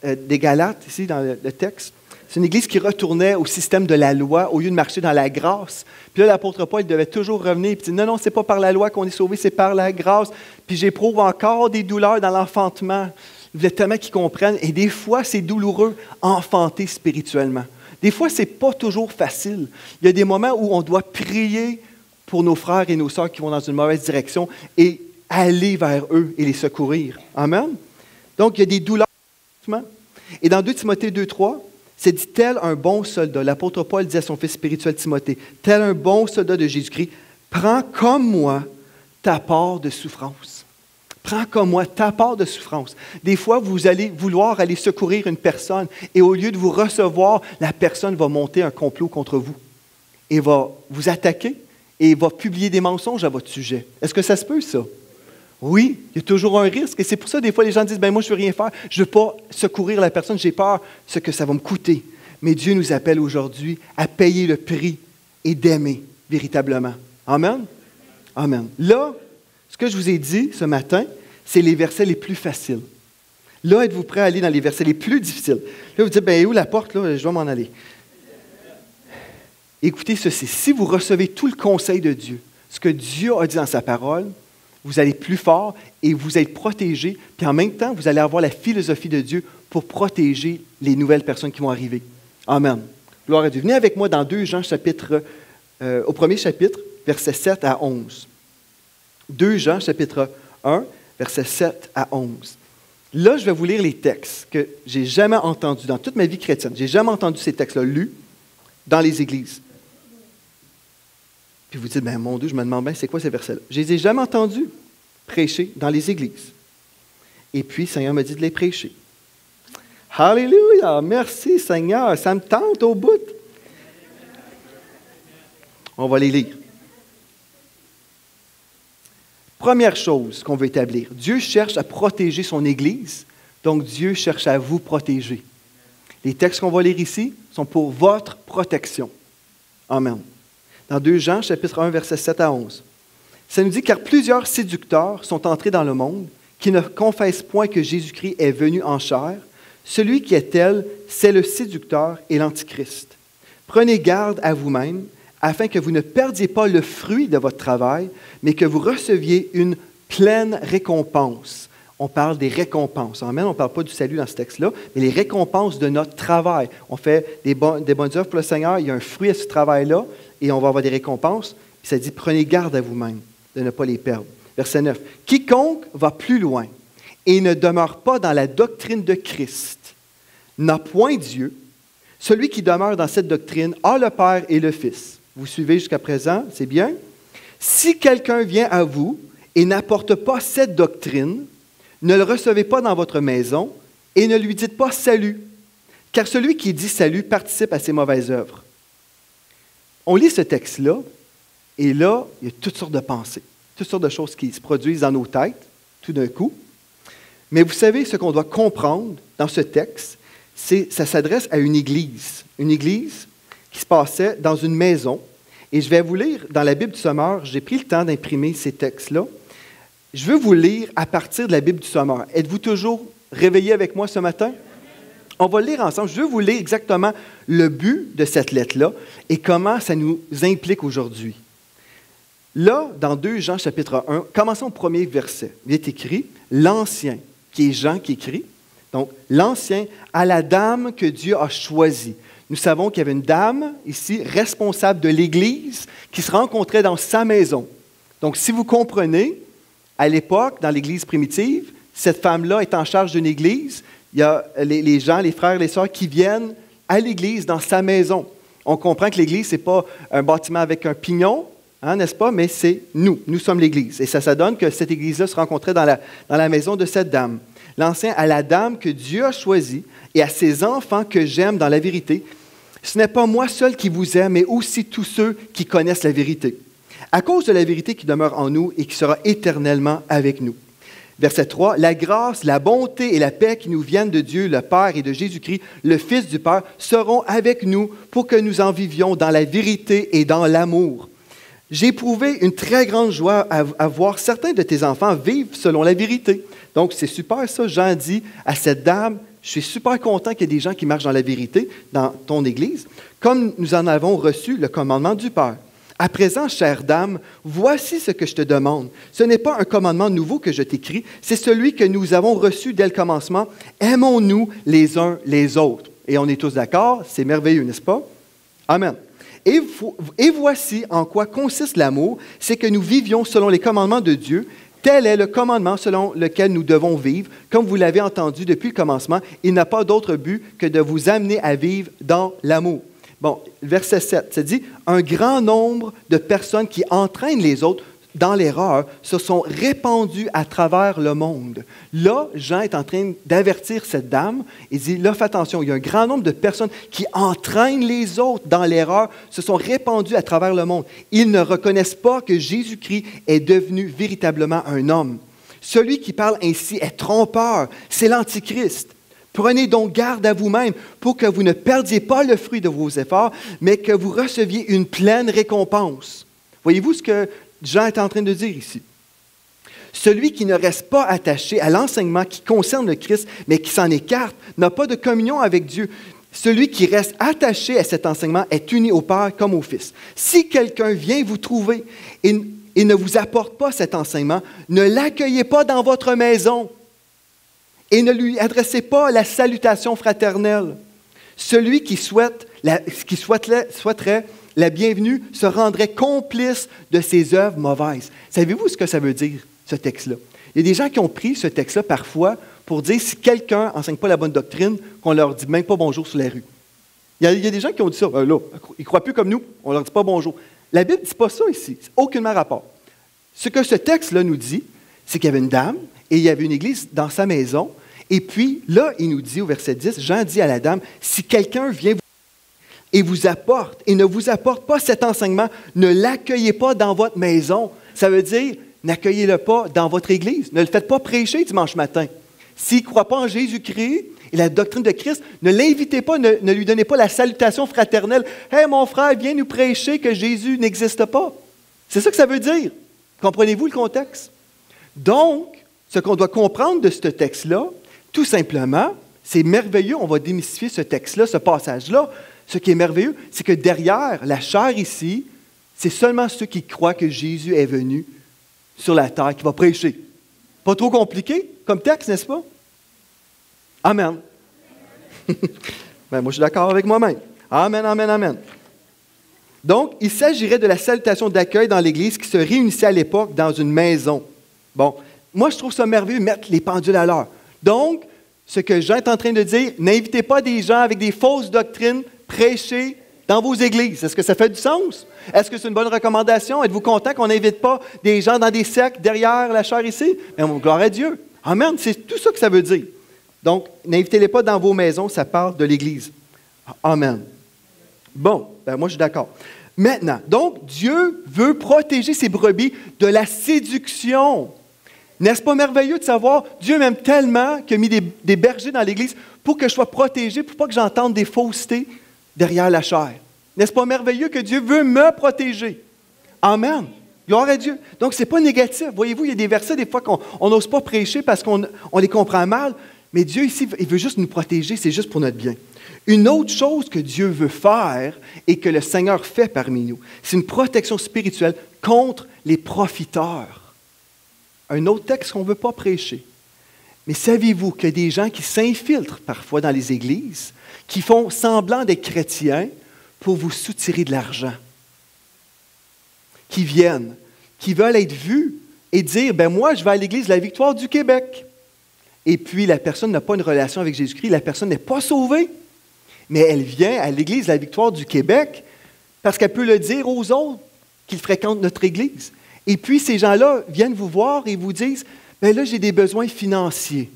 des Galates, ici dans le texte, c'est une Église qui retournait au système de la loi au lieu de marcher dans la grâce. Puis là, l'apôtre Paul devait toujours revenir et dire, non, ce n'est pas par la loi qu'on est sauvé, c'est par la grâce. Puis j'éprouve encore des douleurs dans l'enfantement. Il voulait tellement qu'ils comprennent. Et des fois, c'est douloureux, enfanter spirituellement. Des fois, ce n'est pas toujours facile. Il y a des moments où on doit prier pour nos frères et nos sœurs qui vont dans une mauvaise direction et aller vers eux et les secourir. Amen? Donc, il y a des douleurs. Et dans 2 Timothée 2,3, c'est dit, tel un bon soldat, l'apôtre Paul dit à son fils spirituel Timothée, tel un bon soldat de Jésus-Christ, prends comme moi ta part de souffrance. Prends comme moi ta part de souffrance. Des fois, vous allez vouloir aller secourir une personne et au lieu de vous recevoir, la personne va monter un complot contre vous et va vous attaquer et va publier des mensonges à votre sujet. Est-ce que ça se peut, ça? Oui, il y a toujours un risque. Et c'est pour ça, des fois, les gens disent, moi, je ne veux rien faire. Je ne veux pas secourir la personne. J'ai peur ce que ça va me coûter. Mais Dieu nous appelle aujourd'hui à payer le prix et d'aimer véritablement. Amen? Amen. Là, ce que je vous ai dit ce matin, c'est les versets les plus faciles. Là, êtes-vous prêts à aller dans les versets les plus difficiles? Là, vous dites, où la porte? Là, je dois m'en aller. Écoutez ceci. Si vous recevez tout le conseil de Dieu, ce que Dieu a dit dans sa parole, vous allez plus fort et vous êtes protégé. Puis en même temps, vous allez avoir la philosophie de Dieu pour protéger les nouvelles personnes qui vont arriver. Amen. Gloire à Dieu. Venez avec moi dans 2 Jean, au premier chapitre, versets 7 à 11. 2 Jean, chapitre 1, versets 7 à 11. Là, je vais vous lire les textes que je n'ai jamais entendus dans toute ma vie chrétienne. Je n'ai jamais entendu ces textes-là lus dans les églises. Puis vous dites, mon Dieu, je me demande bien, c'est quoi ces versets-là? Je ne les ai jamais entendus prêcher dans les églises. Et puis, le Seigneur m'a dit de les prêcher. Alléluia! Merci, Seigneur! Ça me tente au bout. On va les lire. Première chose qu'on veut établir, Dieu cherche à protéger son Église, donc Dieu cherche à vous protéger. Les textes qu'on va lire ici sont pour votre protection. Amen. Dans 2 Jean, chapitre 1, versets 7 à 11. Ça nous dit, car plusieurs séducteurs sont entrés dans le monde qui ne confessent point que Jésus-Christ est venu en chair. Celui qui est tel, c'est le séducteur et l'antichrist. Prenez garde à vous-même, afin que vous ne perdiez pas le fruit de votre travail, mais que vous receviez une pleine récompense. On parle des récompenses. Amen. On ne parle pas du salut dans ce texte-là, mais les récompenses de notre travail. On fait des bonnes œuvres pour le Seigneur, il y a un fruit à ce travail-là, et on va avoir des récompenses. Puis ça dit, prenez garde à vous-même de ne pas les perdre. Verset 9. Quiconque va plus loin et ne demeure pas dans la doctrine de Christ n'a point Dieu. Celui qui demeure dans cette doctrine a le Père et le Fils. Vous suivez jusqu'à présent, c'est bien? Si quelqu'un vient à vous et n'apporte pas cette doctrine, ne le recevez pas dans votre maison et ne lui dites pas salut, car celui qui dit salut participe à ses mauvaises œuvres. On lit ce texte-là, et là, il y a toutes sortes de pensées, toutes sortes de choses qui se produisent dans nos têtes, tout d'un coup. Mais vous savez, ce qu'on doit comprendre dans ce texte, ça s'adresse à une église qui se passait dans une maison. Et je vais vous lire dans la Bible du Sommeur, j'ai pris le temps d'imprimer ces textes-là. Je veux vous lire à partir de la Bible du Sommeur. Êtes-vous toujours réveillés avec moi ce matin? On va le lire ensemble. Je veux vous lire exactement le but de cette lettre-là et comment ça nous implique aujourd'hui. Là, dans 2 Jean chapitre 1, commençons au premier verset. Il est écrit « L'Ancien », qui est Jean qui écrit. Donc, l'Ancien à la dame que Dieu a choisie. Nous savons qu'il y avait une dame ici, responsable de l'Église, qui se rencontrait dans sa maison. Donc, si vous comprenez, à l'époque, dans l'Église primitive, cette femme-là est en charge d'une Église. Il y a les gens, les frères, les sœurs qui viennent à l'Église, dans sa maison. On comprend que l'Église, ce n'est pas un bâtiment avec un pignon, n'est-ce pas? Mais c'est nous. Nous sommes l'Église. Et ça donne que cette Église-là se rencontrait dans la maison de cette dame. L'Ancien à la dame que Dieu a choisie et à ses enfants que j'aime dans la vérité. Ce n'est pas moi seul qui vous aime, mais aussi tous ceux qui connaissent la vérité. À cause de la vérité qui demeure en nous et qui sera éternellement avec nous. Verset 3, la grâce, la bonté et la paix qui nous viennent de Dieu, le Père et de Jésus-Christ, le Fils du Père, seront avec nous pour que nous en vivions dans la vérité et dans l'amour. J'ai éprouvé une très grande joie à voir certains de tes enfants vivre selon la vérité. Donc, c'est super ça. Jean dit à cette dame, je suis super content qu'il y ait des gens qui marchent dans la vérité dans ton Église, comme nous en avons reçu le commandement du Père. À présent, chère dame, voici ce que je te demande. Ce n'est pas un commandement nouveau que je t'écris, c'est celui que nous avons reçu dès le commencement. Aimons-nous les uns les autres. Et on est tous d'accord, c'est merveilleux, n'est-ce pas? Amen. Et voici en quoi consiste l'amour, c'est que nous vivions selon les commandements de Dieu. Tel est le commandement selon lequel nous devons vivre. Comme vous l'avez entendu depuis le commencement, il n'a pas d'autre but que de vous amener à vivre dans l'amour. Bon, verset 7, ça dit « Un grand nombre de personnes qui entraînent les autres dans l'erreur se sont répandues à travers le monde. » Là, Jean est en train d'avertir cette dame. Il dit « Là, fais attention, il y a un grand nombre de personnes qui entraînent les autres dans l'erreur, se sont répandues à travers le monde. Ils ne reconnaissent pas que Jésus-Christ est devenu véritablement un homme. Celui qui parle ainsi est trompeur, c'est l'Antichrist. Prenez donc garde à vous-même pour que vous ne perdiez pas le fruit de vos efforts, mais que vous receviez une pleine récompense. Voyez-vous ce que Jean est en train de dire ici? Celui qui ne reste pas attaché à l'enseignement qui concerne le Christ, mais qui s'en écarte, n'a pas de communion avec Dieu. Celui qui reste attaché à cet enseignement est uni au Père comme au Fils. Si quelqu'un vient vous trouver et ne vous apporte pas cet enseignement, ne l'accueillez pas dans votre maison. Et ne lui adressez pas la salutation fraternelle. Celui qui souhaiterait la bienvenue se rendrait complice de ses œuvres mauvaises. Savez-vous ce que ça veut dire, ce texte-là? Il y a des gens qui ont pris ce texte-là parfois pour dire si quelqu'un n'enseigne pas la bonne doctrine, qu'on ne leur dit même pas bonjour sur la rue. Il y a des gens qui ont dit ça. Là, ils ne croient plus comme nous, on ne leur dit pas bonjour. La Bible ne dit pas ça ici. C'est aucunement rapport. Ce que ce texte-là nous dit, c'est qu'il y avait une dame et il y avait une église dans sa maison. Et puis, là, il nous dit au verset 10, Jean dit à la dame, si quelqu'un vient et vous apporte et ne vous apporte pas cet enseignement, ne l'accueillez pas dans votre maison. Ça veut dire, n'accueillez-le pas dans votre église. Ne le faites pas prêcher dimanche matin. S'il ne croit pas en Jésus-Christ et la doctrine de Christ, ne l'invitez pas, ne lui donnez pas la salutation fraternelle. « Hey, mon frère, viens nous prêcher que Jésus n'existe pas. » C'est ça que ça veut dire. Comprenez-vous le contexte? Donc, ce qu'on doit comprendre de ce texte-là, tout simplement, c'est merveilleux, on va démystifier ce texte-là, ce passage-là. Ce qui est merveilleux, c'est que derrière la chair ici, c'est seulement ceux qui croient que Jésus est venu sur la terre qui va prêcher. Pas trop compliqué comme texte, n'est-ce pas? Amen. Ben, moi, je suis d'accord avec moi-même. Amen, amen, amen. Donc, il s'agirait de la salutation d'accueil dans l'Église qui se réunissait à l'époque dans une maison. Bon, moi, je trouve ça merveilleux, mettre les pendules à l'heure. Donc, ce que Jean est en train de dire, n'invitez pas des gens avec des fausses doctrines prêcher dans vos églises. Est-ce que ça fait du sens? Est-ce que c'est une bonne recommandation? Êtes-vous content qu'on n'invite pas des gens dans des sectes derrière la chair ici? Mais gloire à Dieu. Amen. C'est tout ça que ça veut dire. Donc, n'invitez-les pas dans vos maisons, ça parle de l'Église. Amen. Bon, ben moi je suis d'accord. Maintenant, donc, Dieu veut protéger ses brebis de la séduction. N'est-ce pas merveilleux de savoir, Dieu m'aime tellement qu'il a mis des bergers dans l'Église pour que je sois protégé, pour pas que j'entende des faussetés derrière la chair. N'est-ce pas merveilleux que Dieu veut me protéger? Amen. Gloire à Dieu. Donc, ce n'est pas négatif. Voyez-vous, il y a des versets, des fois, qu'on n'ose pas prêcher parce qu'on les comprend mal. Mais Dieu, ici, il veut juste nous protéger, c'est juste pour notre bien. Une autre chose que Dieu veut faire et que le Seigneur fait parmi nous, c'est une protection spirituelle contre les profiteurs. Un autre texte qu'on ne veut pas prêcher. Mais saviez-vous qu'il y a des gens qui s'infiltrent parfois dans les églises, qui font semblant d'être chrétiens pour vous soutirer de l'argent, qui viennent, qui veulent être vus et dire, ben moi, je vais à l'église La Victoire du Québec. Et puis, la personne n'a pas une relation avec Jésus-Christ, la personne n'est pas sauvée, mais elle vient à l'église La Victoire du Québec parce qu'elle peut le dire aux autres qu'ils fréquentent notre église. Et puis, ces gens-là viennent vous voir et vous disent, ben là, j'ai des besoins financiers.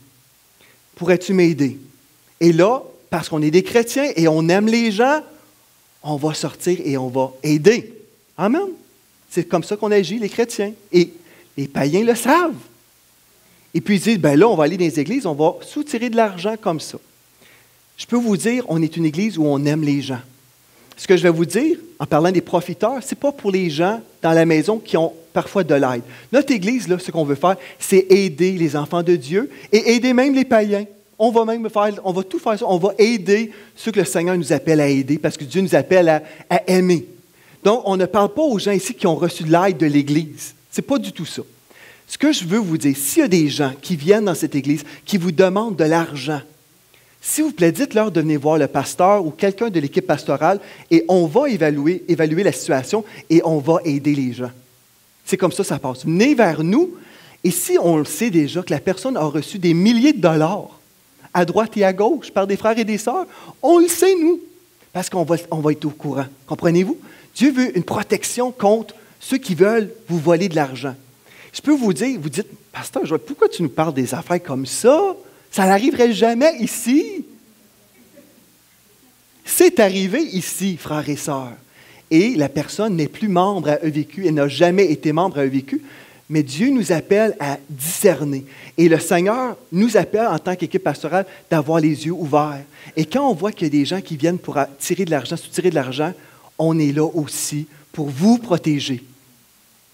Pourrais-tu m'aider? Et là, parce qu'on est des chrétiens et on aime les gens, on va sortir et on va aider. Amen. C'est comme ça qu'on agit, les chrétiens. Et les païens le savent. Et puis ils disent, ben là, on va aller dans les églises, on va soutirer de l'argent comme ça. Je peux vous dire, on est une église où on aime les gens. Ce que je vais vous dire, en parlant des profiteurs, ce n'est pas pour les gens dans la maison qui ont parfois de l'aide. Notre église, là, ce qu'on veut faire, c'est aider les enfants de Dieu et aider même les païens. On va tout faire ça. On va aider ceux que le Seigneur nous appelle à aider parce que Dieu nous appelle à aimer. Donc, on ne parle pas aux gens ici qui ont reçu de l'aide de l'Église. Ce n'est pas du tout ça. Ce que je veux vous dire, s'il y a des gens qui viennent dans cette Église, qui vous demandent de l'argent, s'il vous plaît, dites-leur de venir voir le pasteur ou quelqu'un de l'équipe pastorale et on va évaluer la situation et on va aider les gens. C'est comme ça passe. Venez vers nous et si on le sait déjà que la personne a reçu des milliers de dollars à droite et à gauche par des frères et des sœurs, on le sait, nous, parce qu'on va être au courant. Comprenez-vous? Dieu veut une protection contre ceux qui veulent vous voler de l'argent. Je peux vous dire, vous dites, pasteur, pourquoi tu nous parles des affaires comme ça? Ça n'arriverait jamais ici. C'est arrivé ici, frères et sœurs. Et la personne n'est plus membre à EVQ, elle n'a jamais été membre à EVQ, Mais Dieu nous appelle à discerner. Et le Seigneur nous appelle en tant qu'équipe pastorale d'avoir les yeux ouverts. Et quand on voit qu'il y a des gens qui viennent pour tirer de l'argent, soutirer de l'argent, on est là aussi pour vous protéger.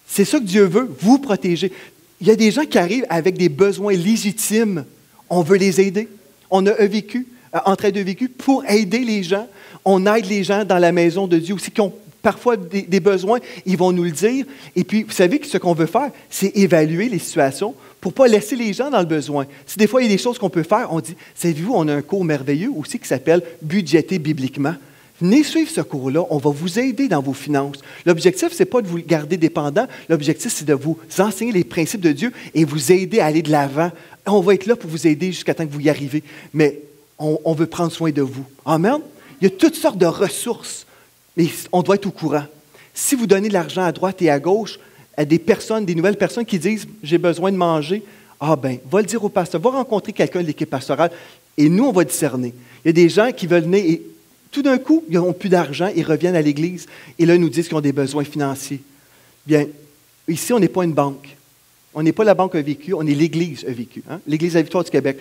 C'est ça que Dieu veut, vous protéger. Il y a des gens qui arrivent avec des besoins légitimes. On veut les aider. On a vécu, Entraide de vécu, pour aider les gens. On aide les gens dans la maison de Dieu aussi qui ont parfois des besoins, ils vont nous le dire. Et puis, vous savez que ce qu'on veut faire, c'est évaluer les situations pour ne pas laisser les gens dans le besoin. Si des fois, il y a des choses qu'on peut faire, on dit, savez-vous, on a un cours merveilleux aussi qui s'appelle « Budgéter bibliquement ». Venez suivre ce cours-là, on va vous aider dans vos finances. L'objectif, ce n'est pas de vous garder dépendant, l'objectif, c'est de vous enseigner les principes de Dieu et vous aider à aller de l'avant. On va être là pour vous aider jusqu'à temps que vous y arrivez, mais on veut prendre soin de vous. Amen? Il y a toutes sortes de ressources. Mais on doit être au courant. Si vous donnez de l'argent à droite et à gauche à des personnes, des nouvelles personnes qui disent « j'ai besoin de manger », ah ben, va le dire au pasteur, va rencontrer quelqu'un de l'équipe pastorale et nous, on va discerner. Il y a des gens qui veulent venir et tout d'un coup, ils n'ont plus d'argent, ils reviennent à l'Église et là, ils nous disent qu'ils ont des besoins financiers. Bien, ici, on n'est pas une banque. On n'est pas la banque a vécu, on est l'Église a vécu. Hein? L'Église de la Victoire du Québec.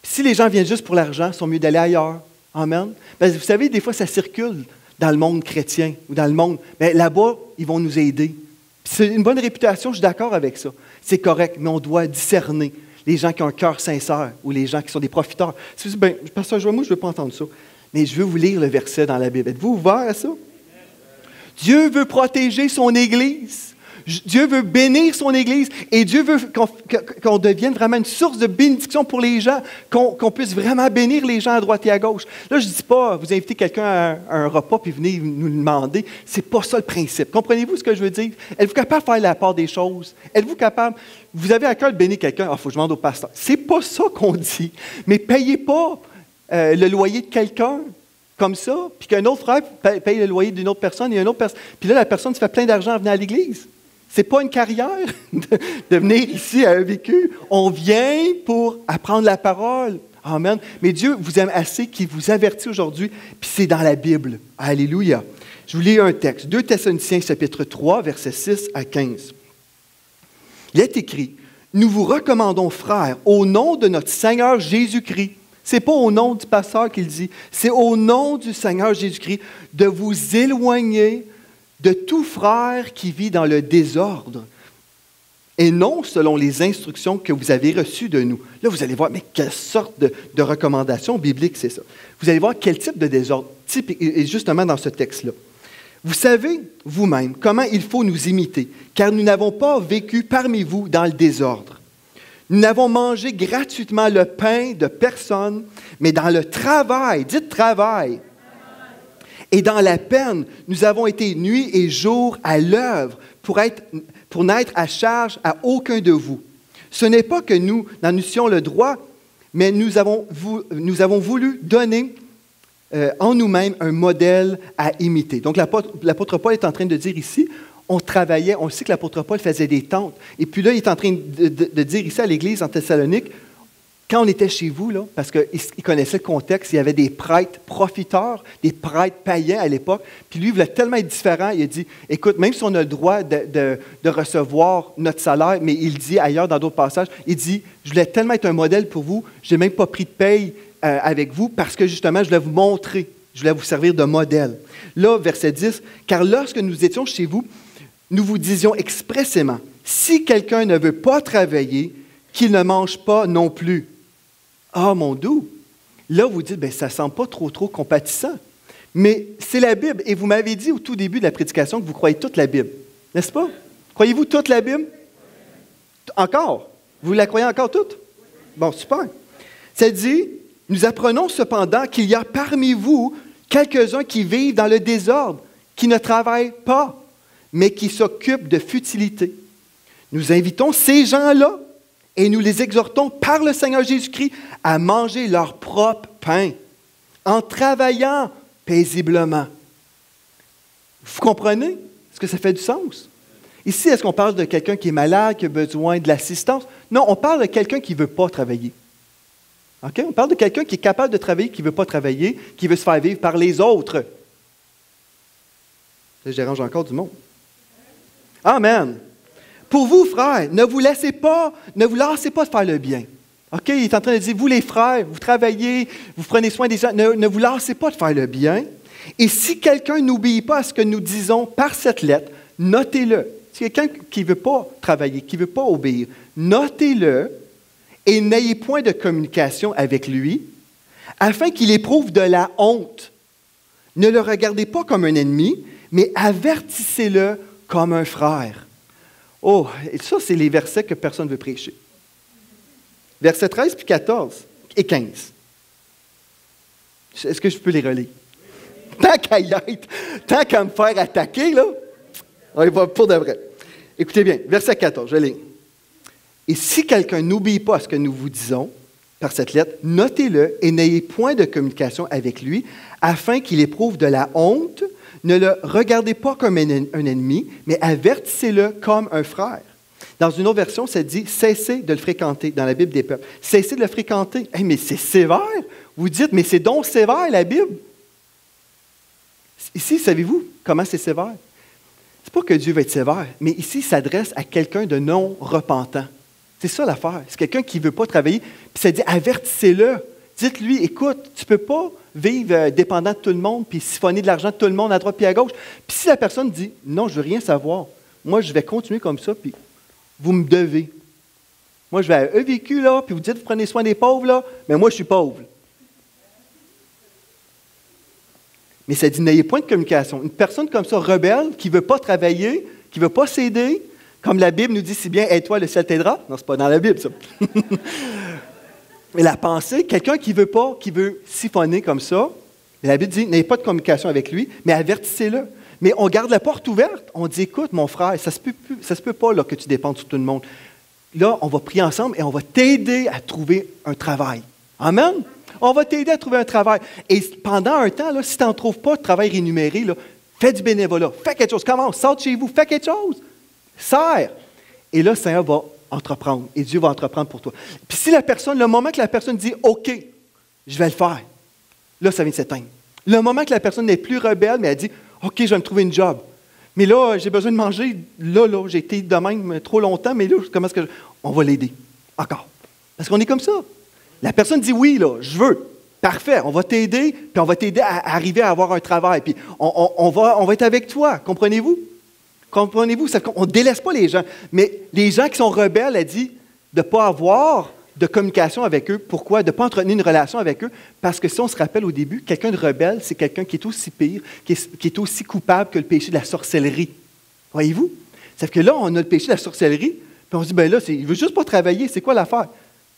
Si les gens viennent juste pour l'argent, ils sont mieux d'aller ailleurs. Amen. Parce que vous savez, des fois, ça circule dans le monde chrétien ou dans le monde. Mais là-bas, ils vont nous aider. C'est une bonne réputation, je suis d'accord avec ça. C'est correct, mais on doit discerner les gens qui ont un cœur sincère ou les gens qui sont des profiteurs. Si vous dites, bien, pasteur Joël, moi, je ne veux pas entendre ça. Mais je veux vous lire le verset dans la Bible. Êtes-vous ouvert à ça? Dieu veut protéger son Église. Dieu veut bénir son Église et Dieu veut qu'on devienne vraiment une source de bénédiction pour les gens, qu'on puisse vraiment bénir les gens à droite et à gauche. Là, je ne dis pas, vous invitez quelqu'un à un repas puis venez nous le demander. Ce n'est pas ça le principe. Comprenez-vous ce que je veux dire? Êtes-vous capable de faire la part des choses? Êtes-vous capable? Vous avez à cœur de bénir quelqu'un? Il faut que je demande au pasteur. Ce n'est pas ça qu'on dit. Mais ne payez pas le loyer de quelqu'un comme ça, puis qu'un autre frère paye le loyer d'une autre personne et une autre personne. Puis là, la personne se fait plein d'argent à venir à l'Église. Ce n'est pas une carrière de venir ici à un vécu. On vient pour apprendre la parole. Amen. Mais Dieu vous aime assez qu'il vous avertit aujourd'hui, puis c'est dans la Bible. Alléluia. Je vous lis un texte. 2 Thessaloniciens, chapitre 3, versets 6 à 15. Il est écrit, « Nous vous recommandons, frères, au nom de notre Seigneur Jésus-Christ, » ce n'est pas au nom du pasteur qu'il dit, c'est au nom du Seigneur Jésus-Christ, de vous éloigner de tout frère qui vit dans le désordre, et non selon les instructions que vous avez reçues de nous. Là, vous allez voir, mais quelle sorte de recommandation biblique c'est ça? Vous allez voir quel type de désordre, et justement dans ce texte-là. Vous savez vous-même comment il faut nous imiter, car nous n'avons pas vécu parmi vous dans le désordre. Nous n'avons mangé gratuitement le pain de personne, mais dans le travail, dites travail, et dans la peine, nous avons été nuit et jour à l'œuvre pour n'être à charge à aucun de vous. Ce n'est pas que nous n'en eussions le droit, mais nous avons voulu donner en nous-mêmes un modèle à imiter. Donc l'apôtre Paul est en train de dire ici, on travaillait, on sait que l'apôtre Paul faisait des tentes. Et puis là, il est en train de dire ici à l'Église en Thessalonique, quand on était chez vous, là, parce qu'il connaissait le contexte, il y avait des prêtres profiteurs, des prêtres païens à l'époque, puis lui, il voulait tellement être différent, il a dit, écoute, même si on a le droit de recevoir notre salaire, mais il dit ailleurs dans d'autres passages, il dit, je voulais tellement être un modèle pour vous, je n'ai même pas pris de paye avec vous, parce que justement, je voulais vous montrer, je voulais vous servir de modèle. Là, verset 10, « Car lorsque nous étions chez vous, nous vous disions expressément, si quelqu'un ne veut pas travailler, qu'il ne mange pas non plus. » Ah, mon doux! Là, vous dites, bien, ça ne semble pas trop compatissant. Mais c'est la Bible. Et vous m'avez dit au tout début de la prédication que vous croyez toute la Bible. N'est-ce pas? Croyez-vous toute la Bible? Encore? Vous la croyez encore toute? Bon, super. Ça dit, nous apprenons cependant qu'il y a parmi vous quelques-uns qui vivent dans le désordre, qui ne travaillent pas, mais qui s'occupent de futilité. Nous invitons ces gens-là et nous les exhortons par le Seigneur Jésus-Christ à manger leur propre pain en travaillant paisiblement. Vous comprenez? Est-ce que ça fait du sens? Ici, est-ce qu'on parle de quelqu'un qui est malade, qui a besoin de l'assistance? Non, on parle de quelqu'un qui ne veut pas travailler. Okay? On parle de quelqu'un qui est capable de travailler, qui ne veut pas travailler, qui veut se faire vivre par les autres. Là, je dérange encore du monde. Amen. Pour vous, frères, ne vous lassez pas de faire le bien. OK? Il est en train de dire, vous les frères, vous travaillez, vous prenez soin des gens, ne vous lassez pas de faire le bien. Et si quelqu'un n'obéit pas à ce que nous disons par cette lettre, notez-le. Si quelqu'un qui ne veut pas travailler, qui ne veut pas obéir, notez-le et n'ayez point de communication avec lui, afin qu'il éprouve de la honte. Ne le regardez pas comme un ennemi, mais avertissez-le comme un frère. Oh, et ça, c'est les versets que personne ne veut prêcher. Versets 13 puis 14 et 15. Est-ce que je peux les relire? Tant qu'à y être, tant qu'à me faire attaquer, là, on y va pour de vrai. Écoutez bien, verset 14, je lis. Et si quelqu'un n'obéit pas à ce que nous vous disons par cette lettre, notez-le et n'ayez point de communication avec lui, afin qu'il éprouve de la honte. Ne le regardez pas comme un ennemi, mais avertissez-le comme un frère. Dans une autre version, ça dit « cessez de le fréquenter » dans la Bible des peuples. Cessez de le fréquenter. Hey, mais c'est sévère. Vous dites « mais c'est donc sévère la Bible ». Ici, savez-vous comment c'est sévère? C'est pas que Dieu va être sévère, mais ici, il s'adresse à quelqu'un de non repentant. C'est ça l'affaire. C'est quelqu'un qui ne veut pas travailler. Puis ça dit, avertissez-le. Dites-lui, écoute, tu ne peux pas vivre dépendant de tout le monde, puis siphonner de l'argent de tout le monde à droite puis à gauche. Puis si la personne dit, non, je ne veux rien savoir, moi, je vais continuer comme ça, puis vous me devez. Moi, je vais à EVQ, là, puis vous dites, vous prenez soin des pauvres, là, mais moi, je suis pauvre. Mais ça dit, n'ayez point de communication. Une personne comme ça, rebelle, qui ne veut pas travailler, qui ne veut pas s'aider, comme la Bible nous dit si bien, aide-toi, le ciel t'aidera. Non, ce n'est pas dans la Bible, ça. Mais la pensée, quelqu'un qui veut siphonner comme ça, la Bible dit, n'ayez pas de communication avec lui, mais avertissez-le. Mais on garde la porte ouverte. On dit, écoute, mon frère, ça ne se peut pas là, que tu dépendes sur tout le monde. Là, on va prier ensemble et on va t'aider à trouver un travail. Amen? On va t'aider à trouver un travail. Et pendant un temps, là, si tu n'en trouves pas de travail rémunéré, là, fais du bénévolat, fais quelque chose. Commence, sors de chez vous, fais quelque chose. Sers. Et là, le Seigneur va entreprendre. Et Dieu va entreprendre pour toi. Puis si le moment que la personne dit « OK, je vais le faire », là, ça vient de s'éteindre. Le moment que la personne n'est plus rebelle, mais elle dit « OK, je vais me trouver une job. Mais là, j'ai besoin de manger. Là, j'ai été de même trop longtemps, mais là, comment est-ce que on va l'aider? Encore. Parce qu'on est comme ça. La personne dit oui, là, je veux. Parfait, on va t'aider, puis on va t'aider à arriver à avoir un travail. Puis on va être avec toi, comprenez-vous? Comprenez-vous? On ne délaisse pas les gens. Mais les gens qui sont rebelles, elle dit de ne pas avoir de communication avec eux. Pourquoi? De ne pas entretenir une relation avec eux. Parce que si on se rappelle au début, quelqu'un de rebelle, c'est quelqu'un qui est aussi pire, qui est aussi coupable que le péché de la sorcellerie. Voyez-vous? C'est que là, on a le péché de la sorcellerie, puis on se dit, ben là, il ne veut juste pas travailler. C'est quoi l'affaire?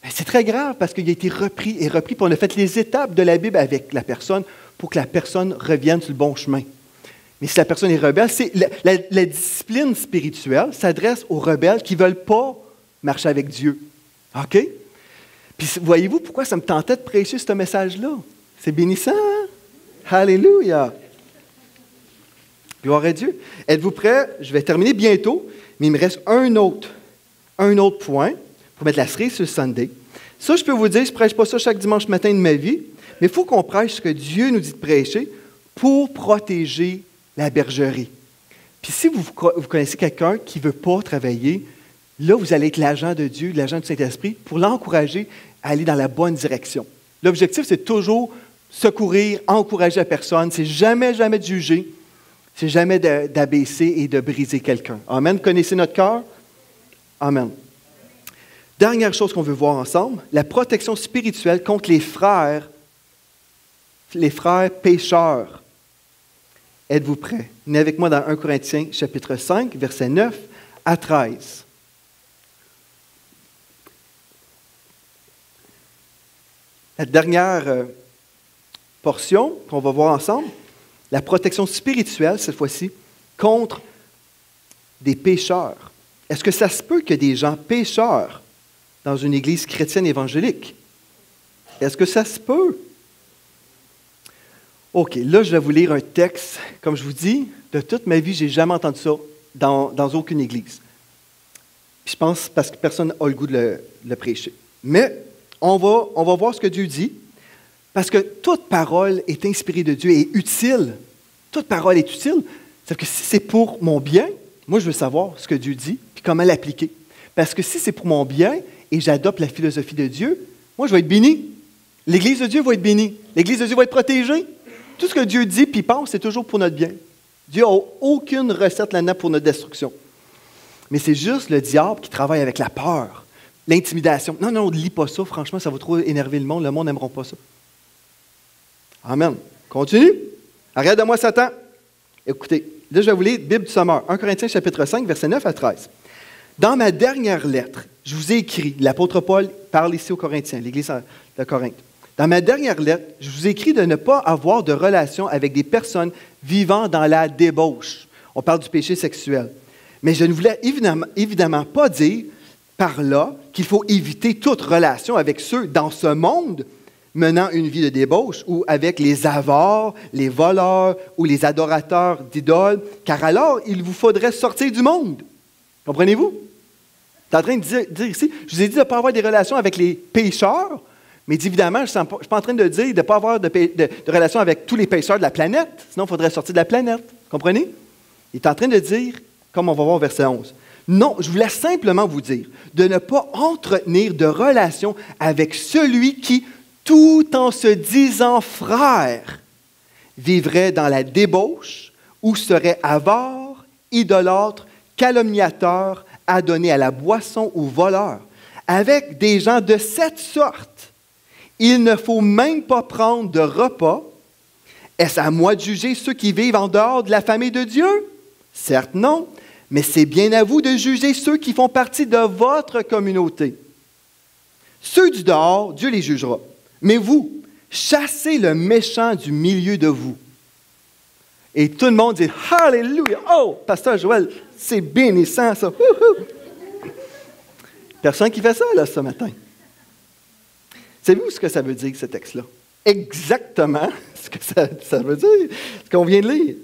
Ben, c'est très grave parce qu'il a été repris, puis on a fait les étapes de la Bible avec la personne pour que la personne revienne sur le bon chemin. Mais si la personne est rebelle, la discipline spirituelle s'adresse aux rebelles qui ne veulent pas marcher avec Dieu. OK? Puis voyez-vous pourquoi ça me tentait de prêcher ce message-là? C'est bénissant, hein? Alléluia! Gloire à Dieu. Êtes-vous prêts? Je vais terminer bientôt, mais il me reste un autre point pour mettre la cerise sur le Sunday. Ça, je peux vous dire, je ne prêche pas ça chaque dimanche matin de ma vie, mais il faut qu'on prêche ce que Dieu nous dit de prêcher pour protéger la bergerie. Puis si vous connaissez quelqu'un qui ne veut pas travailler, là, vous allez être l'agent de Dieu, l'agent du Saint-Esprit, pour l'encourager à aller dans la bonne direction. L'objectif, c'est toujours secourir, encourager la personne. C'est jamais de juger. C'est jamais d'abaisser et de briser quelqu'un. Amen. Connaissez notre cœur? Amen. Dernière chose qu'on veut voir ensemble, la protection spirituelle contre les frères pécheurs. Êtes-vous prêts? Venez avec moi dans 1 Corinthiens, chapitre 5, versets 9 à 13. La dernière portion qu'on va voir ensemble, la protection spirituelle, cette fois-ci, contre des pécheurs. Est-ce que ça se peut que des gens pécheurs dans une église chrétienne évangélique? Est-ce que ça se peut? OK, là, je vais vous lire un texte. Comme je vous dis, de toute ma vie, je n'ai jamais entendu ça dans aucune église. Puis je pense parce que personne n'a le goût de le prêcher. Mais on va voir ce que Dieu dit, parce que toute parole est inspirée de Dieu et est utile. Toute parole est utile. C'est-à-dire que si c'est pour mon bien, moi, je veux savoir ce que Dieu dit, puis comment l'appliquer. Parce que si c'est pour mon bien et j'adopte la philosophie de Dieu, moi, je vais être béni. L'Église de Dieu va être bénie. L'Église de Dieu va être protégée. Tout ce que Dieu dit puis pense, c'est toujours pour notre bien. Dieu n'a aucune recette là-dedans pour notre destruction. Mais c'est juste le diable qui travaille avec la peur, l'intimidation. Non, ne lis pas ça. Franchement, ça va trop énerver le monde. Le monde n'aimera pas ça. Amen. Continue. Arrête de moi, Satan. Écoutez, là, je vais vous lire Bible du Sommeur. 1 Corinthiens chapitre 5, versets 9 à 13. Dans ma dernière lettre, je vous ai écrit, l'apôtre Paul parle ici aux Corinthiens, l'Église de Corinthe. Dans ma dernière lettre, je vous ai écrit de ne pas avoir de relation avec des personnes vivant dans la débauche. On parle du péché sexuel. Mais je ne voulais évidemment pas dire par là qu'il faut éviter toute relation avec ceux dans ce monde menant une vie de débauche ou avec les avares, les voleurs ou les adorateurs d'idoles, car alors il vous faudrait sortir du monde. Comprenez-vous? Tu es en train de dire ici, je vous ai dit de ne pas avoir des relations avec les pécheurs, mais évidemment, je ne suis pas en train de dire de ne pas avoir de relations avec tous les pécheurs de la planète, sinon il faudrait sortir de la planète. Comprenez? Il est en train de dire, comme on va voir au verset 11, non, je voulais simplement vous dire de ne pas entretenir de relations avec celui qui, tout en se disant frère, vivrait dans la débauche ou serait avare, idolâtre, calomniateur, adonné à la boisson ou voleur. Avec des gens de cette sorte, il ne faut même pas prendre de repas. Est-ce à moi de juger ceux qui vivent en dehors de la famille de Dieu? Certes non, mais c'est bien à vous de juger ceux qui font partie de votre communauté. Ceux du dehors, Dieu les jugera. Mais vous, chassez le méchant du milieu de vous. Et tout le monde dit « Alléluia! Oh, Pasteur Joël, c'est bénissant ça! » Personne qui fait ça là, ce matin. Savez-vous ce que ça veut dire, ce texte-là? Exactement ce que ça veut dire, ce qu'on vient de lire.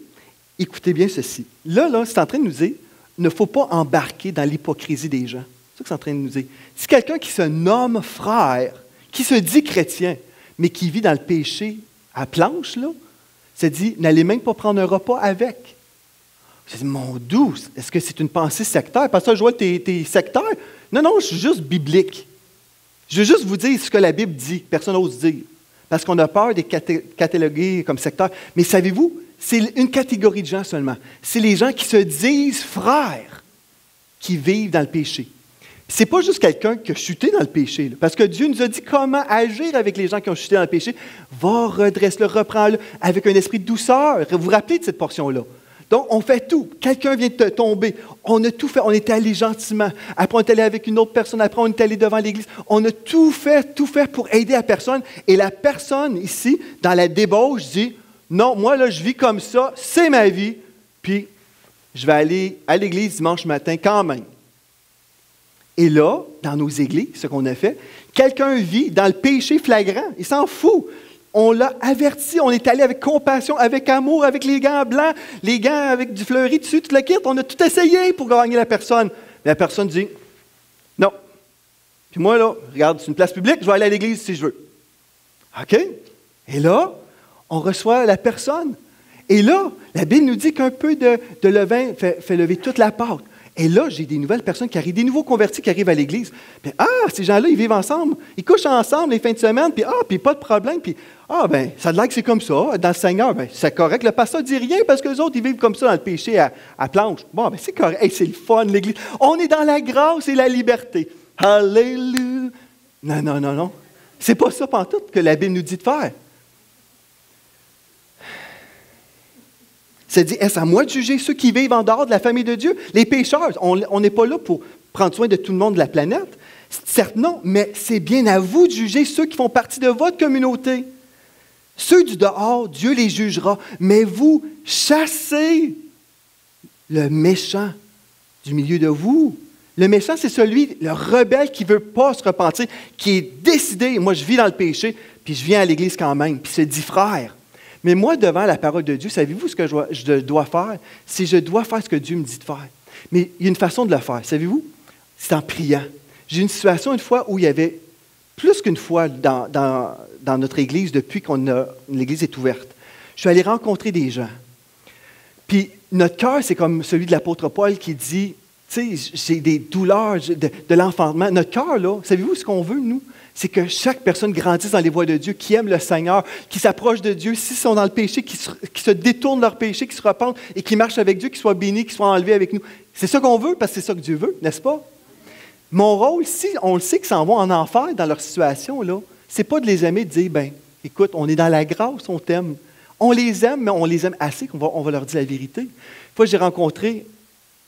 Écoutez bien ceci. Là, c'est en train de nous dire, il ne faut pas embarquer dans l'hypocrisie des gens. C'est ça que c'est en train de nous dire. Si quelqu'un qui se nomme frère, qui se dit chrétien, mais qui vit dans le péché à planche, là, ça dit, n'allez même pas prendre un repas avec. Je dis, mon Dieu, est-ce que c'est une pensée sectaire? Pasteur Joël, t'es sectaire? Non, je suis juste biblique. Je veux juste vous dire ce que la Bible dit, personne n'ose dire. Parce qu'on a peur de cataloguer comme sectaire. Mais savez-vous, c'est une catégorie de gens seulement. C'est les gens qui se disent frères, qui vivent dans le péché. Ce n'est pas juste quelqu'un qui a chuté dans le péché. Là, parce que Dieu nous a dit comment agir avec les gens qui ont chuté dans le péché. Va, redresse-le, reprends-le avec un esprit de douceur. Vous vous rappelez de cette portion-là? Donc, on fait tout. Quelqu'un vient de tomber. On a tout fait. On est allé gentiment. Après, on est allé avec une autre personne. Après, on est allé devant l'Église. On a tout fait pour aider la personne. Et la personne, ici, dans la débauche, dit, non, moi, là, je vis comme ça. C'est ma vie. Puis, je vais aller à l'Église dimanche matin quand même. Et là, dans nos églises, ce qu'on a fait, quelqu'un vit dans le péché flagrant. Il s'en fout. On l'a averti, on est allé avec compassion, avec amour, avec les gants blancs, les gants avec du fleuri dessus, toute la kit. On a tout essayé pour gagner la personne. Mais la personne dit, non. Puis moi, là, regarde, c'est une place publique, je vais aller à l'église si je veux. OK? Et là, on reçoit la personne. Et là, la Bible nous dit qu'un peu de levain fait lever toute la pâte. Et là, j'ai des nouvelles personnes qui arrivent, des nouveaux convertis qui arrivent à l'Église. Puis, ces gens-là, ils vivent ensemble. Ils couchent ensemble les fins de semaine. Puis pas de problème. Puis, ça a l'air que c'est comme ça. Dans le Seigneur, c'est correct. Le pasteur ne dit rien parce que les autres, ils vivent comme ça dans le péché à planche. Bon, c'est correct. Hey, c'est le fun, l'Église. On est dans la grâce et la liberté. Alléluia. Non. C'est pas ça, pantoute, que la Bible nous dit de faire. Ça dit, est-ce à moi de juger ceux qui vivent en dehors de la famille de Dieu? Les pécheurs, on n'est pas là pour prendre soin de tout le monde de la planète. Certes, non, mais c'est bien à vous de juger ceux qui font partie de votre communauté. Ceux du dehors, Dieu les jugera. Mais vous, chassez le méchant du milieu de vous. Le méchant, c'est celui, le rebelle qui ne veut pas se repentir, qui est décidé, moi je vis dans le péché, puis je viens à l'Église quand même, puis se dit frère. Mais moi, devant la parole de Dieu, savez-vous ce que je dois faire? C'est je dois faire ce que Dieu me dit de faire. Mais il y a une façon de le faire, savez-vous? C'est en priant. J'ai eu une situation une fois où il y avait plus qu'une fois dans notre Église depuis l'Église est ouverte. Je suis allé rencontrer des gens. Puis notre cœur, c'est comme celui de l'apôtre Paul qui dit, Tu sais, j'ai des douleurs de l'enfantement. Notre cœur, là, savez-vous ce qu'on veut, nous? C'est que chaque personne grandisse dans les voies de Dieu, qui aime le Seigneur, qui s'approche de Dieu, s'ils sont dans le péché, qui se détournent de leur péché, qui se repentent et qui marchent avec Dieu, qui soient bénis, qui soient enlevés avec nous. C'est ça qu'on veut, parce que c'est ça que Dieu veut, n'est-ce pas? Mon rôle, si on le sait qu'ils s'en vont en enfer dans leur situation, là, c'est pas de les aimer, de dire, ben, écoute, on est dans la grâce, on t'aime. On les aime, mais on les aime assez qu'on va leur dire la vérité. Une fois, j'ai rencontré,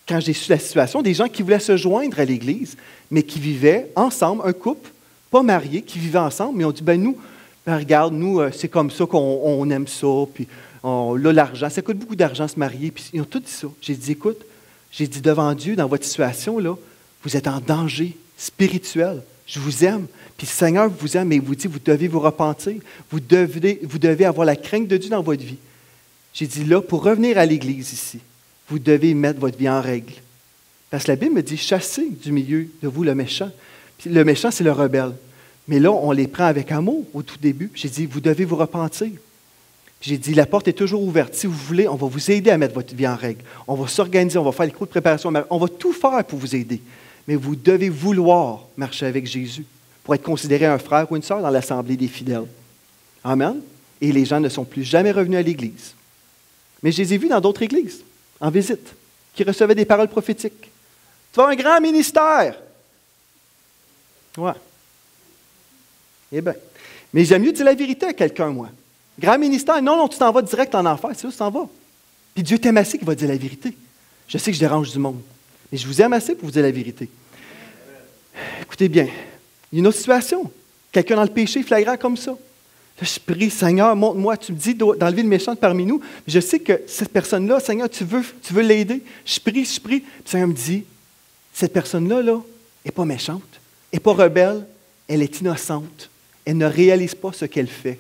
quand j'ai su la situation, des gens qui voulaient se joindre à l'Église, mais qui vivaient ensemble, un couple, pas mariés, qui vivaient ensemble, mais on dit, ben nous, ben regarde, nous, c'est comme ça qu'on aime ça, puis là, l'argent, ça coûte beaucoup d'argent se marier, puis ils ont tout dit ça. J'ai dit, écoute, j'ai dit devant Dieu, dans votre situation, là, vous êtes en danger spirituel. Je vous aime. Puis le Seigneur vous aime et il vous dit, vous devez vous repentir. Vous devez avoir la crainte de Dieu dans votre vie. J'ai dit là, pour revenir à l'Église ici, vous devez mettre votre vie en règle. Parce que la Bible me dit, chassez du milieu de vous le méchant. Puis le méchant, c'est le rebelle. Mais là, on les prend avec amour au tout début. J'ai dit, vous devez vous repentir. J'ai dit, la porte est toujours ouverte. Si vous voulez, on va vous aider à mettre votre vie en règle. On va s'organiser, on va faire les cours de préparation. On va tout faire pour vous aider. Mais vous devez vouloir marcher avec Jésus pour être considéré un frère ou une sœur dans l'assemblée des fidèles. Amen. Et les gens ne sont plus jamais revenus à l'Église. Mais je les ai vus dans d'autres églises, en visite, qui recevaient des paroles prophétiques. Tu vas avoir un grand ministère. Ouais. Eh bien. Mais j'aime mieux dire la vérité à quelqu'un, moi. Grand ministère, non, tu t'en vas direct en enfer, c'est où tu t'en vas. Puis Dieu t'aime assez qu'il va dire la vérité. Je sais que je dérange du monde, mais je vous aime assez pour vous dire la vérité. Écoutez bien, il y a une autre situation. Quelqu'un dans le péché flagrant comme ça. Là, je prie, Seigneur, montre-moi, tu me dis d'enlever le méchant de parmi nous. Je sais que cette personne-là, Seigneur, tu veux l'aider. Je prie. Puis le Seigneur me dit, cette personne-là, n'est pas méchante, n'est pas rebelle, elle est innocente. Elle ne réalise pas ce qu'elle fait.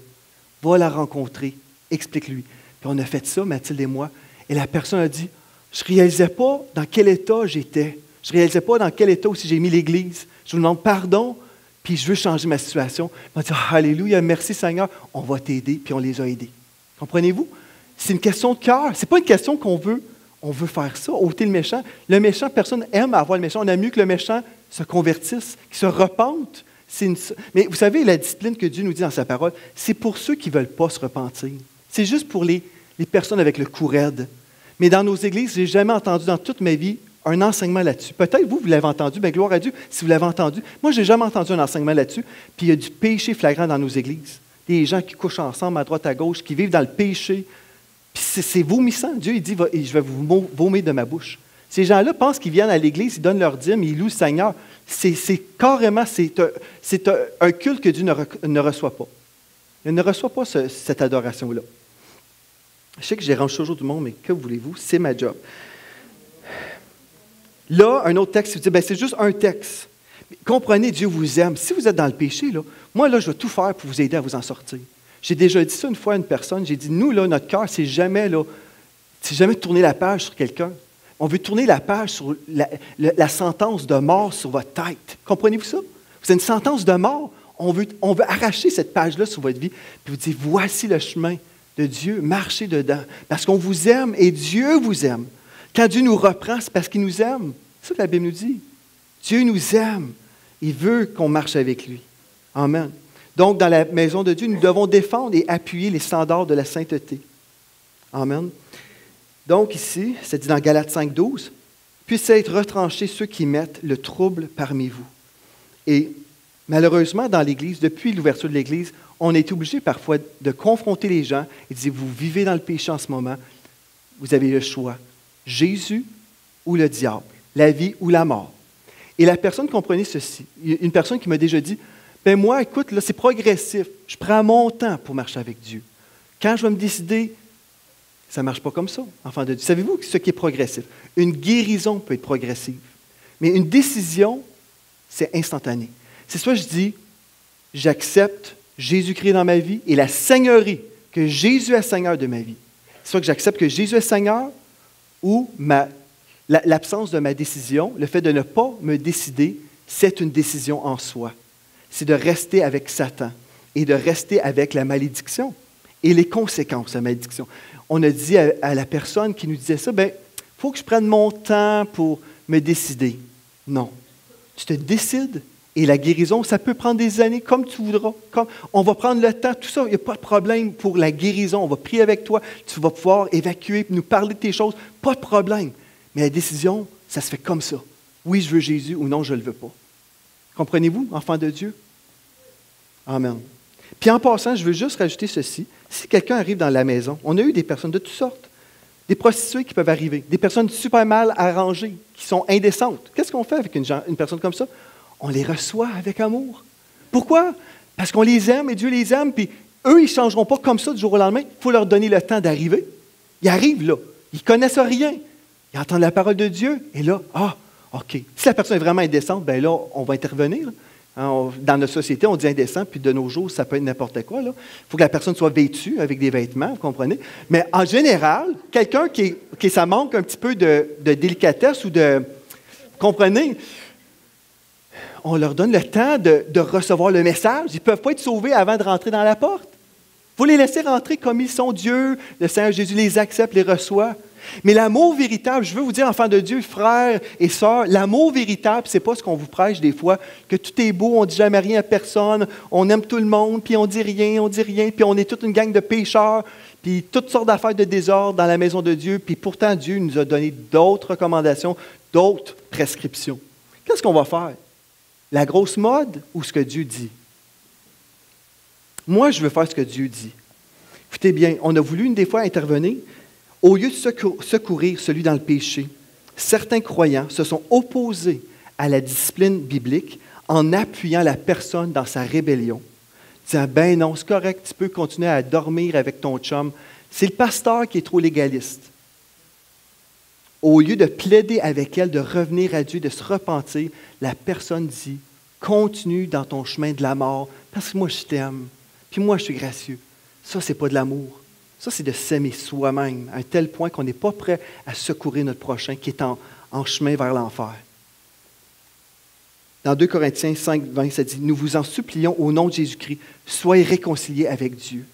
Va la rencontrer, explique-lui. Puis on a fait ça, Mathilde et moi, et la personne a dit, je ne réalisais pas dans quel état j'étais. Je ne réalisais pas dans quel état aussi j'ai mis l'Église. Je vous demande pardon, puis je veux changer ma situation. On m'a dit, alléluia, merci Seigneur, on va t'aider, puis on les a aidés. Comprenez-vous? C'est une question de cœur. Ce n'est pas une question qu'on veut. On veut faire ça, ôter le méchant. Le méchant, personne aime avoir le méchant. On aime mieux que le méchant se convertisse, qu'il se repente. Mais vous savez, la discipline que Dieu nous dit dans sa parole, c'est pour ceux qui ne veulent pas se repentir. C'est juste pour les personnes avec le cou raide. Mais dans nos églises, je n'ai jamais entendu dans toute ma vie un enseignement là-dessus. Peut-être vous l'avez entendu, bien gloire à Dieu si vous l'avez entendu. Moi, je n'ai jamais entendu un enseignement là-dessus. Puis il y a du péché flagrant dans nos églises. Des gens qui couchent ensemble à droite, à gauche, qui vivent dans le péché. Puis c'est vomissant. Dieu, il dit, je vais vous vomir de ma bouche. Ces gens-là pensent qu'ils viennent à l'église, ils donnent leur dîme, ils louent le Seigneur. C'est carrément, c'est un culte que Dieu ne reçoit pas. Il ne reçoit pas cette adoration-là. Je sais que je dérange toujours tout le monde, mais que voulez-vous? C'est ma job. Là, un autre texte, vous dit, c'est juste un texte. Comprenez, Dieu vous aime. Si vous êtes dans le péché, là, moi, là, je vais tout faire pour vous aider à vous en sortir. J'ai déjà dit ça une fois à une personne. J'ai dit, nous, là, notre cœur, c'est jamais tourner la page sur quelqu'un. On veut tourner la page sur la sentence de mort sur votre tête. Comprenez-vous ça? Vous avez une sentence de mort. On veut arracher cette page-là sur votre vie, puis vous dire, voici le chemin de Dieu, marchez dedans. Parce qu'on vous aime et Dieu vous aime. Quand Dieu nous reprend, c'est parce qu'il nous aime. C'est ça que la Bible nous dit. Dieu nous aime. Il veut qu'on marche avec lui. Amen. Donc, dans la maison de Dieu, nous devons défendre et appuyer les standards de la sainteté. Amen. Donc, ici, c'est dit dans Galates 5,12, « Puissent être retranchés ceux qui mettent le trouble parmi vous. » Et malheureusement, dans l'Église, depuis l'ouverture de l'Église, on est obligé parfois de confronter les gens et de dire, vous vivez dans le péché en ce moment, vous avez le choix. Jésus ou le diable, la vie ou la mort. Et la personne comprenait ceci. Une personne qui m'a déjà dit, ben moi, écoute, là, c'est progressif. Je prends mon temps pour marcher avec Dieu. Quand je vais me décider, ça ne marche pas comme ça, enfant de Dieu. Savez-vous ce qui est progressif? Une guérison peut être progressive. Mais une décision, c'est instantané. C'est soit je dis, j'accepte Jésus-Christ dans ma vie et la seigneurie, que Jésus est Seigneur de ma vie. Soit que j'accepte que Jésus est Seigneur ou l'absence de ma décision, le fait de ne pas me décider, c'est une décision en soi. C'est de rester avec Satan et de rester avec la malédiction et les conséquences de la malédiction. On a dit à la personne qui nous disait ça, il faut que je prenne mon temps pour me décider. Non. Tu te décides et la guérison, ça peut prendre des années comme tu voudras. On va prendre le temps, tout ça, il n'y a pas de problème pour la guérison. On va prier avec toi, tu vas pouvoir évacuer, nous parler de tes choses, pas de problème. Mais la décision, ça se fait comme ça. Oui, je veux Jésus ou non, je ne le veux pas. Comprenez-vous, enfants de Dieu? Amen. Puis en passant, je veux juste rajouter ceci. Si quelqu'un arrive dans la maison, on a eu des personnes de toutes sortes, des prostituées qui peuvent arriver, des personnes super mal arrangées, qui sont indécentes. Qu'est-ce qu'on fait avec une personne comme ça? On les reçoit avec amour. Pourquoi? Parce qu'on les aime et Dieu les aime, puis eux, ils ne changeront pas comme ça du jour au lendemain. Il faut leur donner le temps d'arriver. Ils arrivent là. Ils ne connaissent rien. Ils entendent la parole de Dieu. Et là, OK. Si la personne est vraiment indécente, bien là, on va intervenir. Dans notre société, on dit indécent, puis de nos jours, ça peut être n'importe quoi. Il faut que la personne soit vêtue avec des vêtements, vous comprenez? Mais en général, quelqu'un qui ça manque un petit peu de délicatesse ou de... Vous comprenez? On leur donne le temps de recevoir le message. Ils ne peuvent pas être sauvés avant de rentrer dans la porte. Il faut les laisser rentrer comme ils sont. Dieu, le Seigneur Jésus les accepte, les reçoit. Mais l'amour véritable, je veux vous dire, enfants de Dieu, frères et sœurs, l'amour véritable, ce n'est pas ce qu'on vous prêche des fois, que tout est beau, on ne dit jamais rien à personne, on aime tout le monde, puis on dit rien, puis on est toute une gang de pécheurs, puis toutes sortes d'affaires de désordre dans la maison de Dieu, puis pourtant Dieu nous a donné d'autres recommandations, d'autres prescriptions. Qu'est-ce qu'on va faire? La grosse mode ou ce que Dieu dit? Moi, je veux faire ce que Dieu dit. Écoutez bien, on a voulu une des fois intervenir. Au lieu de secourir celui dans le péché, certains croyants se sont opposés à la discipline biblique en appuyant la personne dans sa rébellion, disant « Ben non, c'est correct, tu peux continuer à dormir avec ton chum. C'est le pasteur qui est trop légaliste. » Au lieu de plaider avec elle, de revenir à Dieu, de se repentir, la personne dit « Continue dans ton chemin de la mort, parce que moi je t'aime, puis moi je suis gracieux. » Ça, ce n'est pas de l'amour. Ça, c'est de s'aimer soi-même à un tel point qu'on n'est pas prêt à secourir notre prochain qui est en chemin vers l'enfer. Dans 2 Corinthiens 5, 20, ça dit « Nous vous en supplions au nom de Jésus-Christ, soyez réconciliés avec Dieu. »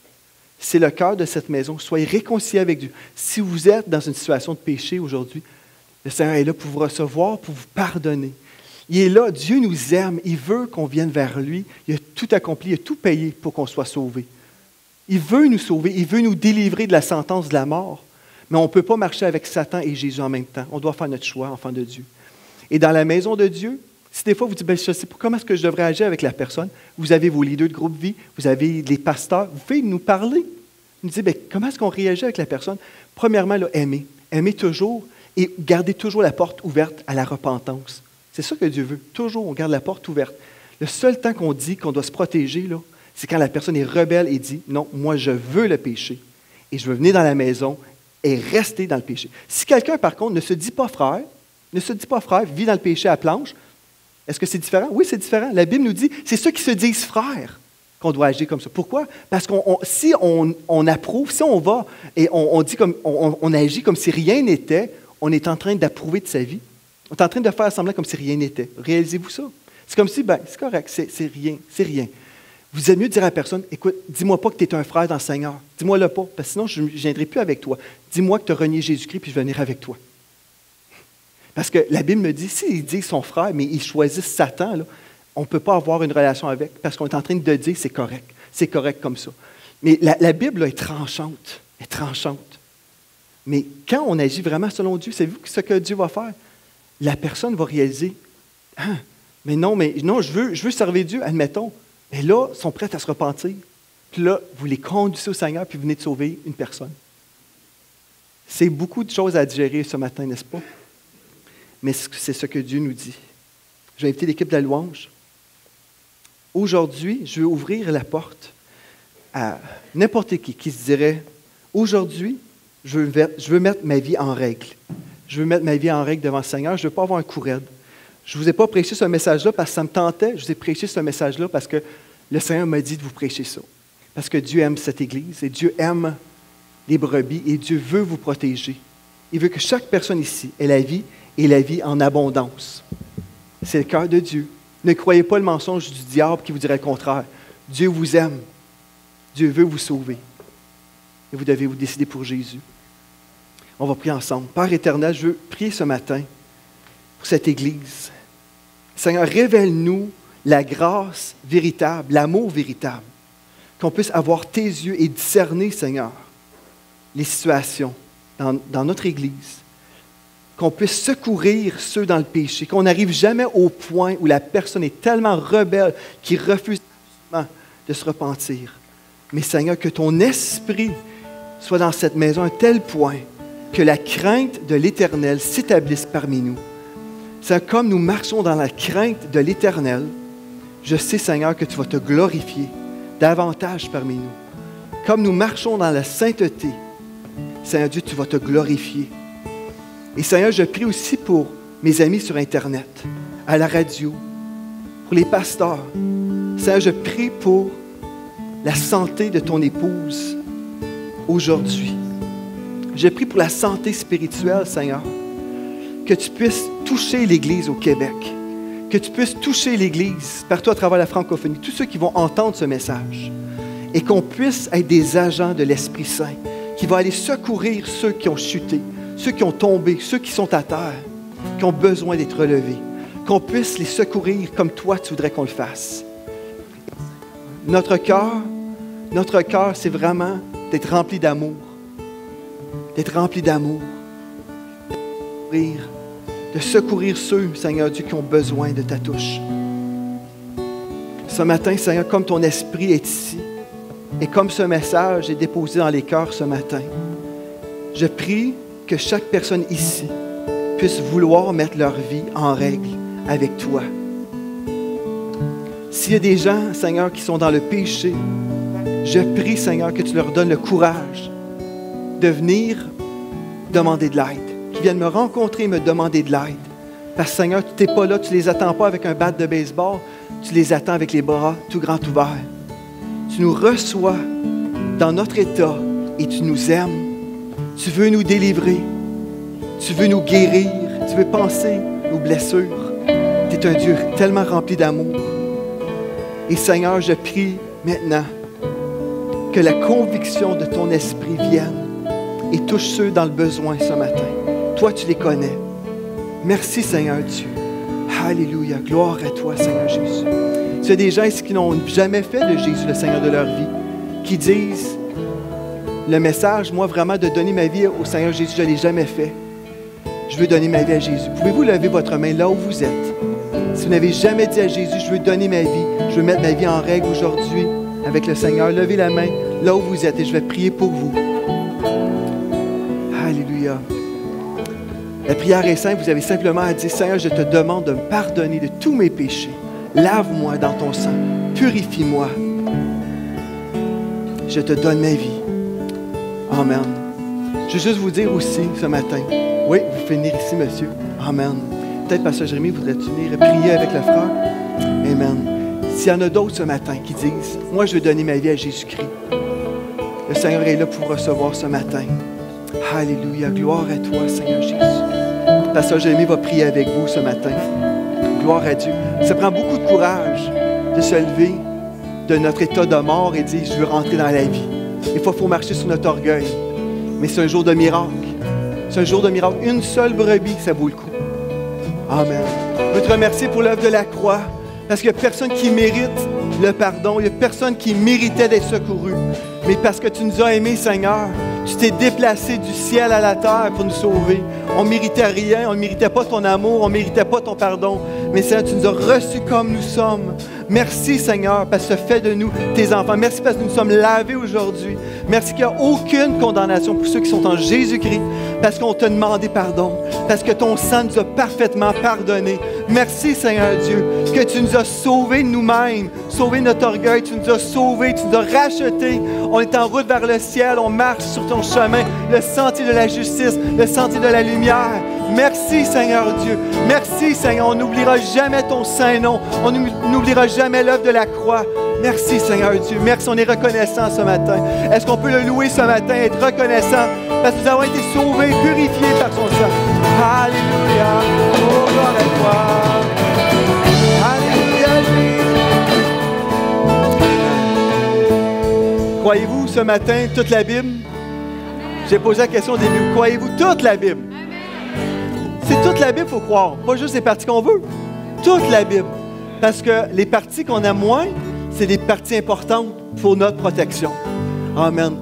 C'est le cœur de cette maison, soyez réconciliés avec Dieu. Si vous êtes dans une situation de péché aujourd'hui, le Seigneur est là pour vous recevoir, pour vous pardonner. Il est là, Dieu nous aime, il veut qu'on vienne vers lui. Il a tout accompli, il a tout payé pour qu'on soit sauvés. Il veut nous sauver, il veut nous délivrer de la sentence de la mort. Mais on ne peut pas marcher avec Satan et Jésus en même temps. On doit faire notre choix, enfant de Dieu. Et dans la maison de Dieu, si des fois vous dites, ben, je ne sais pas comment est-ce que je devrais agir avec la personne, vous avez vos leaders de groupe vie, vous avez les pasteurs, vous pouvez nous parler. Nous dire, ben, comment est-ce qu'on réagit avec la personne? Premièrement, là, aimer. Aimer toujours et garder toujours la porte ouverte à la repentance. C'est ça que Dieu veut. Toujours, on garde la porte ouverte. Le seul temps qu'on dit qu'on doit se protéger, là, c'est quand la personne est rebelle et dit « Non, moi, je veux le péché et je veux venir dans la maison et rester dans le péché. » Si quelqu'un, par contre, ne se dit pas frère, vit dans le péché à planche, est-ce que c'est différent? Oui, c'est différent. La Bible nous dit c'est ceux qui se disent frères qu'on doit agir comme ça. Pourquoi? Parce que si on approuve, si on va et on dit comme on agit comme si rien n'était, on est en train d'approuver de sa vie. On est en train de faire semblant comme si rien n'était. Réalisez-vous ça? C'est comme si, ben, c'est correct, c'est rien. Vous êtes mieux de dire à la personne, écoute, dis-moi pas que tu es un frère dans le Seigneur. Dis-moi-le pas, parce que sinon je ne viendrai plus avec toi. Dis-moi que tu as renié Jésus-Christ, puis je vais venir avec toi. Parce que la Bible me dit, s'ils disent son frère, mais ils choisissent Satan, là, on ne peut pas avoir une relation avec, parce qu'on est en train de dire, c'est correct comme ça. Mais la Bible là, est tranchante. Mais quand on agit vraiment selon Dieu, savez-vous ce que Dieu va faire? La personne va réaliser, mais non, je veux servir Dieu, admettons. Mais là, ils sont prêts à se repentir. Puis là, vous les conduisez au Seigneur, puis vous venez de sauver une personne. C'est beaucoup de choses à digérer ce matin, n'est-ce pas? Mais c'est ce que Dieu nous dit. Je vais inviter l'équipe de la louange. Aujourd'hui, je veux ouvrir la porte à n'importe qui se dirait, aujourd'hui, je veux mettre ma vie en règle. Je veux mettre ma vie en règle devant le Seigneur. Je ne veux pas avoir un coup raide. Je ne vous ai pas prêché ce message-là parce que ça me tentait. Je vous ai prêché ce message-là parce que le Seigneur m'a dit de vous prêcher ça. Parce que Dieu aime cette Église et Dieu aime les brebis et Dieu veut vous protéger. Il veut que chaque personne ici ait la vie et la vie en abondance. C'est le cœur de Dieu. Ne croyez pas le mensonge du diable qui vous dirait le contraire. Dieu vous aime. Dieu veut vous sauver. Et vous devez vous décider pour Jésus. On va prier ensemble. Père éternel, je veux prier ce matin pour cette Église. Seigneur, révèle-nous la grâce véritable, l'amour véritable, qu'on puisse avoir tes yeux et discerner, Seigneur, les situations dans notre Église, qu'on puisse secourir ceux dans le péché, qu'on n'arrive jamais au point où la personne est tellement rebelle qu'il refuse de se repentir. Mais Seigneur, que ton esprit soit dans cette maison à un tel point que la crainte de l'Éternel s'établisse parmi nous. Seigneur, comme nous marchons dans la crainte de l'Éternel, je sais, Seigneur, que tu vas te glorifier davantage parmi nous. Comme nous marchons dans la sainteté, Seigneur Dieu, tu vas te glorifier. Et Seigneur, je prie aussi pour mes amis sur Internet, à la radio, pour les pasteurs. Seigneur, je prie pour la santé de ton épouse aujourd'hui. Je prie pour la santé spirituelle, Seigneur, que tu puisses toucher l'Église au Québec, que tu puisses toucher l'Église partout à travers la francophonie, tous ceux qui vont entendre ce message, et qu'on puisse être des agents de l'Esprit Saint, qui vont aller secourir ceux qui ont chuté, ceux qui ont tombé, ceux qui sont à terre, qui ont besoin d'être relevés, qu'on puisse les secourir comme toi tu voudrais qu'on le fasse. Notre cœur, c'est vraiment d'être rempli d'amour, de secourir ceux, Seigneur Dieu, qui ont besoin de ta touche. Ce matin, Seigneur, comme ton esprit est ici, et comme ce message est déposé dans les cœurs ce matin, je prie que chaque personne ici puisse vouloir mettre leur vie en règle avec toi. S'il y a des gens, Seigneur, qui sont dans le péché, je prie, Seigneur, que tu leur donnes le courage de venir demander de l'aide, qu'ils viennent me rencontrer et me demander de l'aide. Parce que, Seigneur, tu n'es pas là, tu ne les attends pas avec un bat de baseball, tu les attends avec les bras tout grands ouverts. Tu nous reçois dans notre état et tu nous aimes. Tu veux nous délivrer. Tu veux nous guérir. Tu veux penser nos blessures. Tu es un Dieu tellement rempli d'amour. Et Seigneur, je prie maintenant que la conviction de ton esprit vienne et touche ceux dans le besoin ce matin. Toi, tu les connais. Merci, Seigneur Dieu. Alléluia. Gloire à toi, Seigneur Jésus. Il y a des gens ici qui n'ont jamais fait de Jésus le Seigneur de leur vie, qui disent le message, moi vraiment, de donner ma vie au Seigneur Jésus, je ne l'ai jamais fait. Je veux donner ma vie à Jésus. Pouvez-vous lever votre main là où vous êtes? Si vous n'avez jamais dit à Jésus, je veux donner ma vie, je veux mettre ma vie en règle aujourd'hui avec le Seigneur, levez la main là où vous êtes et je vais prier pour vous. Alléluia. La prière est simple, vous avez simplement à dire, Seigneur, je te demande de me pardonner de tous mes péchés. Lave-moi dans ton sang, purifie-moi. Je te donne ma vie. Amen. Je veux juste vous dire aussi ce matin, oui, vous pouvez venir ici, monsieur. Amen. Peut-être Pasteur Jérémie voudrait-tu venir prier avec le frère? Amen. S'il y en a d'autres ce matin qui disent, moi je veux donner ma vie à Jésus-Christ, le Seigneur est là pour recevoir ce matin. Alléluia. Gloire à toi, Seigneur Jésus. Pasteur Jérémie va prier avec vous ce matin. Gloire à Dieu. Ça prend beaucoup de courage de se lever de notre état de mort et dire, je veux rentrer dans la vie. Des fois, il faut marcher sur notre orgueil. Mais c'est un jour de miracle. C'est un jour de miracle. Une seule brebis, ça vaut le coup. Amen. Je veux te remercier pour l'œuvre de la croix, parce qu'il n'y a personne qui mérite le pardon. Il n'y a personne qui méritait d'être secouru. Mais parce que tu nous as aimés, Seigneur, tu t'es déplacé du ciel à la terre pour nous sauver. On ne méritait rien, on ne méritait pas ton amour, on ne méritait pas ton pardon. Mais Seigneur, tu nous as reçus comme nous sommes. Merci, Seigneur, parce que tu fais de nous tes enfants. Merci parce que nous sommes lavés aujourd'hui. Merci qu'il n'y a aucune condamnation pour ceux qui sont en Jésus-Christ, parce qu'on t'a demandé pardon, parce que ton sang nous a parfaitement pardonné. Merci, Seigneur Dieu, que tu nous as sauvés de nous-mêmes, sauvés de notre orgueil, tu nous as sauvés, tu nous as rachetés. On est en route vers le ciel, on marche sur ton chemin, le sentier de la justice, le sentier de la lumière. Merci, Seigneur Dieu. Merci, Seigneur. On n'oubliera jamais ton saint nom. On n'oubliera jamais l'œuvre de la croix. Merci, Seigneur Dieu. Merci, on est reconnaissant ce matin. Est-ce qu'on peut le louer ce matin, être reconnaissant parce que nous avons été sauvés, purifiés par son sang. Alléluia. Oh, gloire à toi. Alléluia. Croyez-vous ce matin toute la Bible? J'ai posé la question au début. Croyez-vous toute la Bible? C'est toute la Bible, il faut croire. Pas juste les parties qu'on veut. Toute la Bible. Parce que les parties qu'on aime moins, c'est des parties importantes pour notre protection. Amen.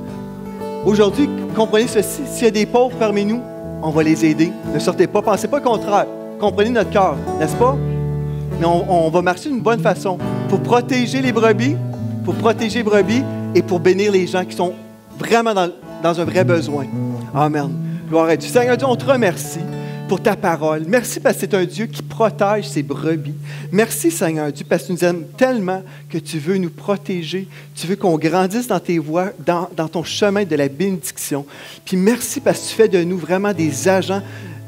Aujourd'hui, comprenez ceci. S'il y a des pauvres parmi nous, on va les aider. Ne sortez pas. Pensez pas le contraire. Comprenez notre cœur, n'est-ce pas? Mais on va marcher d'une bonne façon pour protéger les brebis, et pour bénir les gens qui sont vraiment dans un vrai besoin. Amen. Gloire à Dieu. Seigneur Dieu, on te remercie pour ta parole. Merci parce que c'est un Dieu qui protège ses brebis. Merci Seigneur Dieu parce que tu nous aimes tellement que tu veux nous protéger. Tu veux qu'on grandisse dans tes voies, dans ton chemin de la bénédiction. Puis merci parce que tu fais de nous vraiment des agents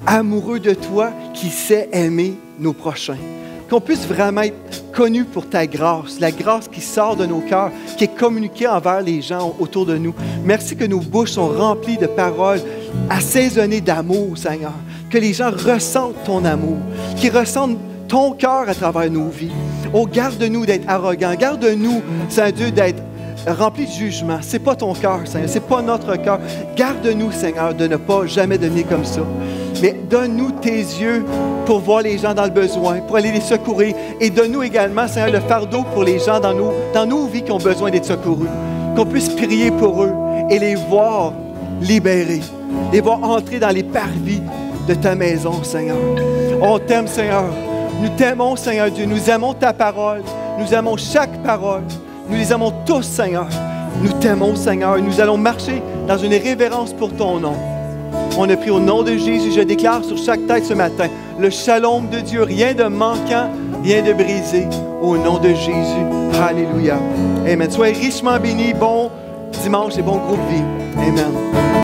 amoureux de toi qui sait aimer nos prochains. Qu'on puisse vraiment être connus pour ta grâce, la grâce qui sort de nos cœurs, qui est communiquée envers les gens autour de nous. Merci que nos bouches sont remplies de paroles assaisonnées d'amour, Seigneur. Que les gens ressentent ton amour, qu'ils ressentent ton cœur à travers nos vies. Oh, garde-nous d'être arrogants, garde-nous, Seigneur Dieu, d'être remplis de jugement. Ce n'est pas ton cœur, Seigneur, ce n'est pas notre cœur. Garde-nous, Seigneur, de ne pas jamais devenir comme ça. Mais donne-nous tes yeux pour voir les gens dans le besoin, pour aller les secourir. Et donne-nous également, Seigneur, le fardeau pour les gens dans nos vies qui ont besoin d'être secourus. Qu'on puisse prier pour eux et les voir libérés, les voir entrer dans les parvis de ta maison, Seigneur. On t'aime, Seigneur. Nous t'aimons, Seigneur Dieu. Nous aimons ta parole. Nous aimons chaque parole. Nous les aimons tous, Seigneur. Nous t'aimons, Seigneur. Et nous allons marcher dans une révérence pour ton nom. On a pris au nom de Jésus. Je déclare sur chaque tête ce matin le shalom de Dieu. Rien de manquant, rien de brisé. Au nom de Jésus. Alléluia. Amen. Soyez richement bénis. Bon dimanche et bon groupe vie. Amen.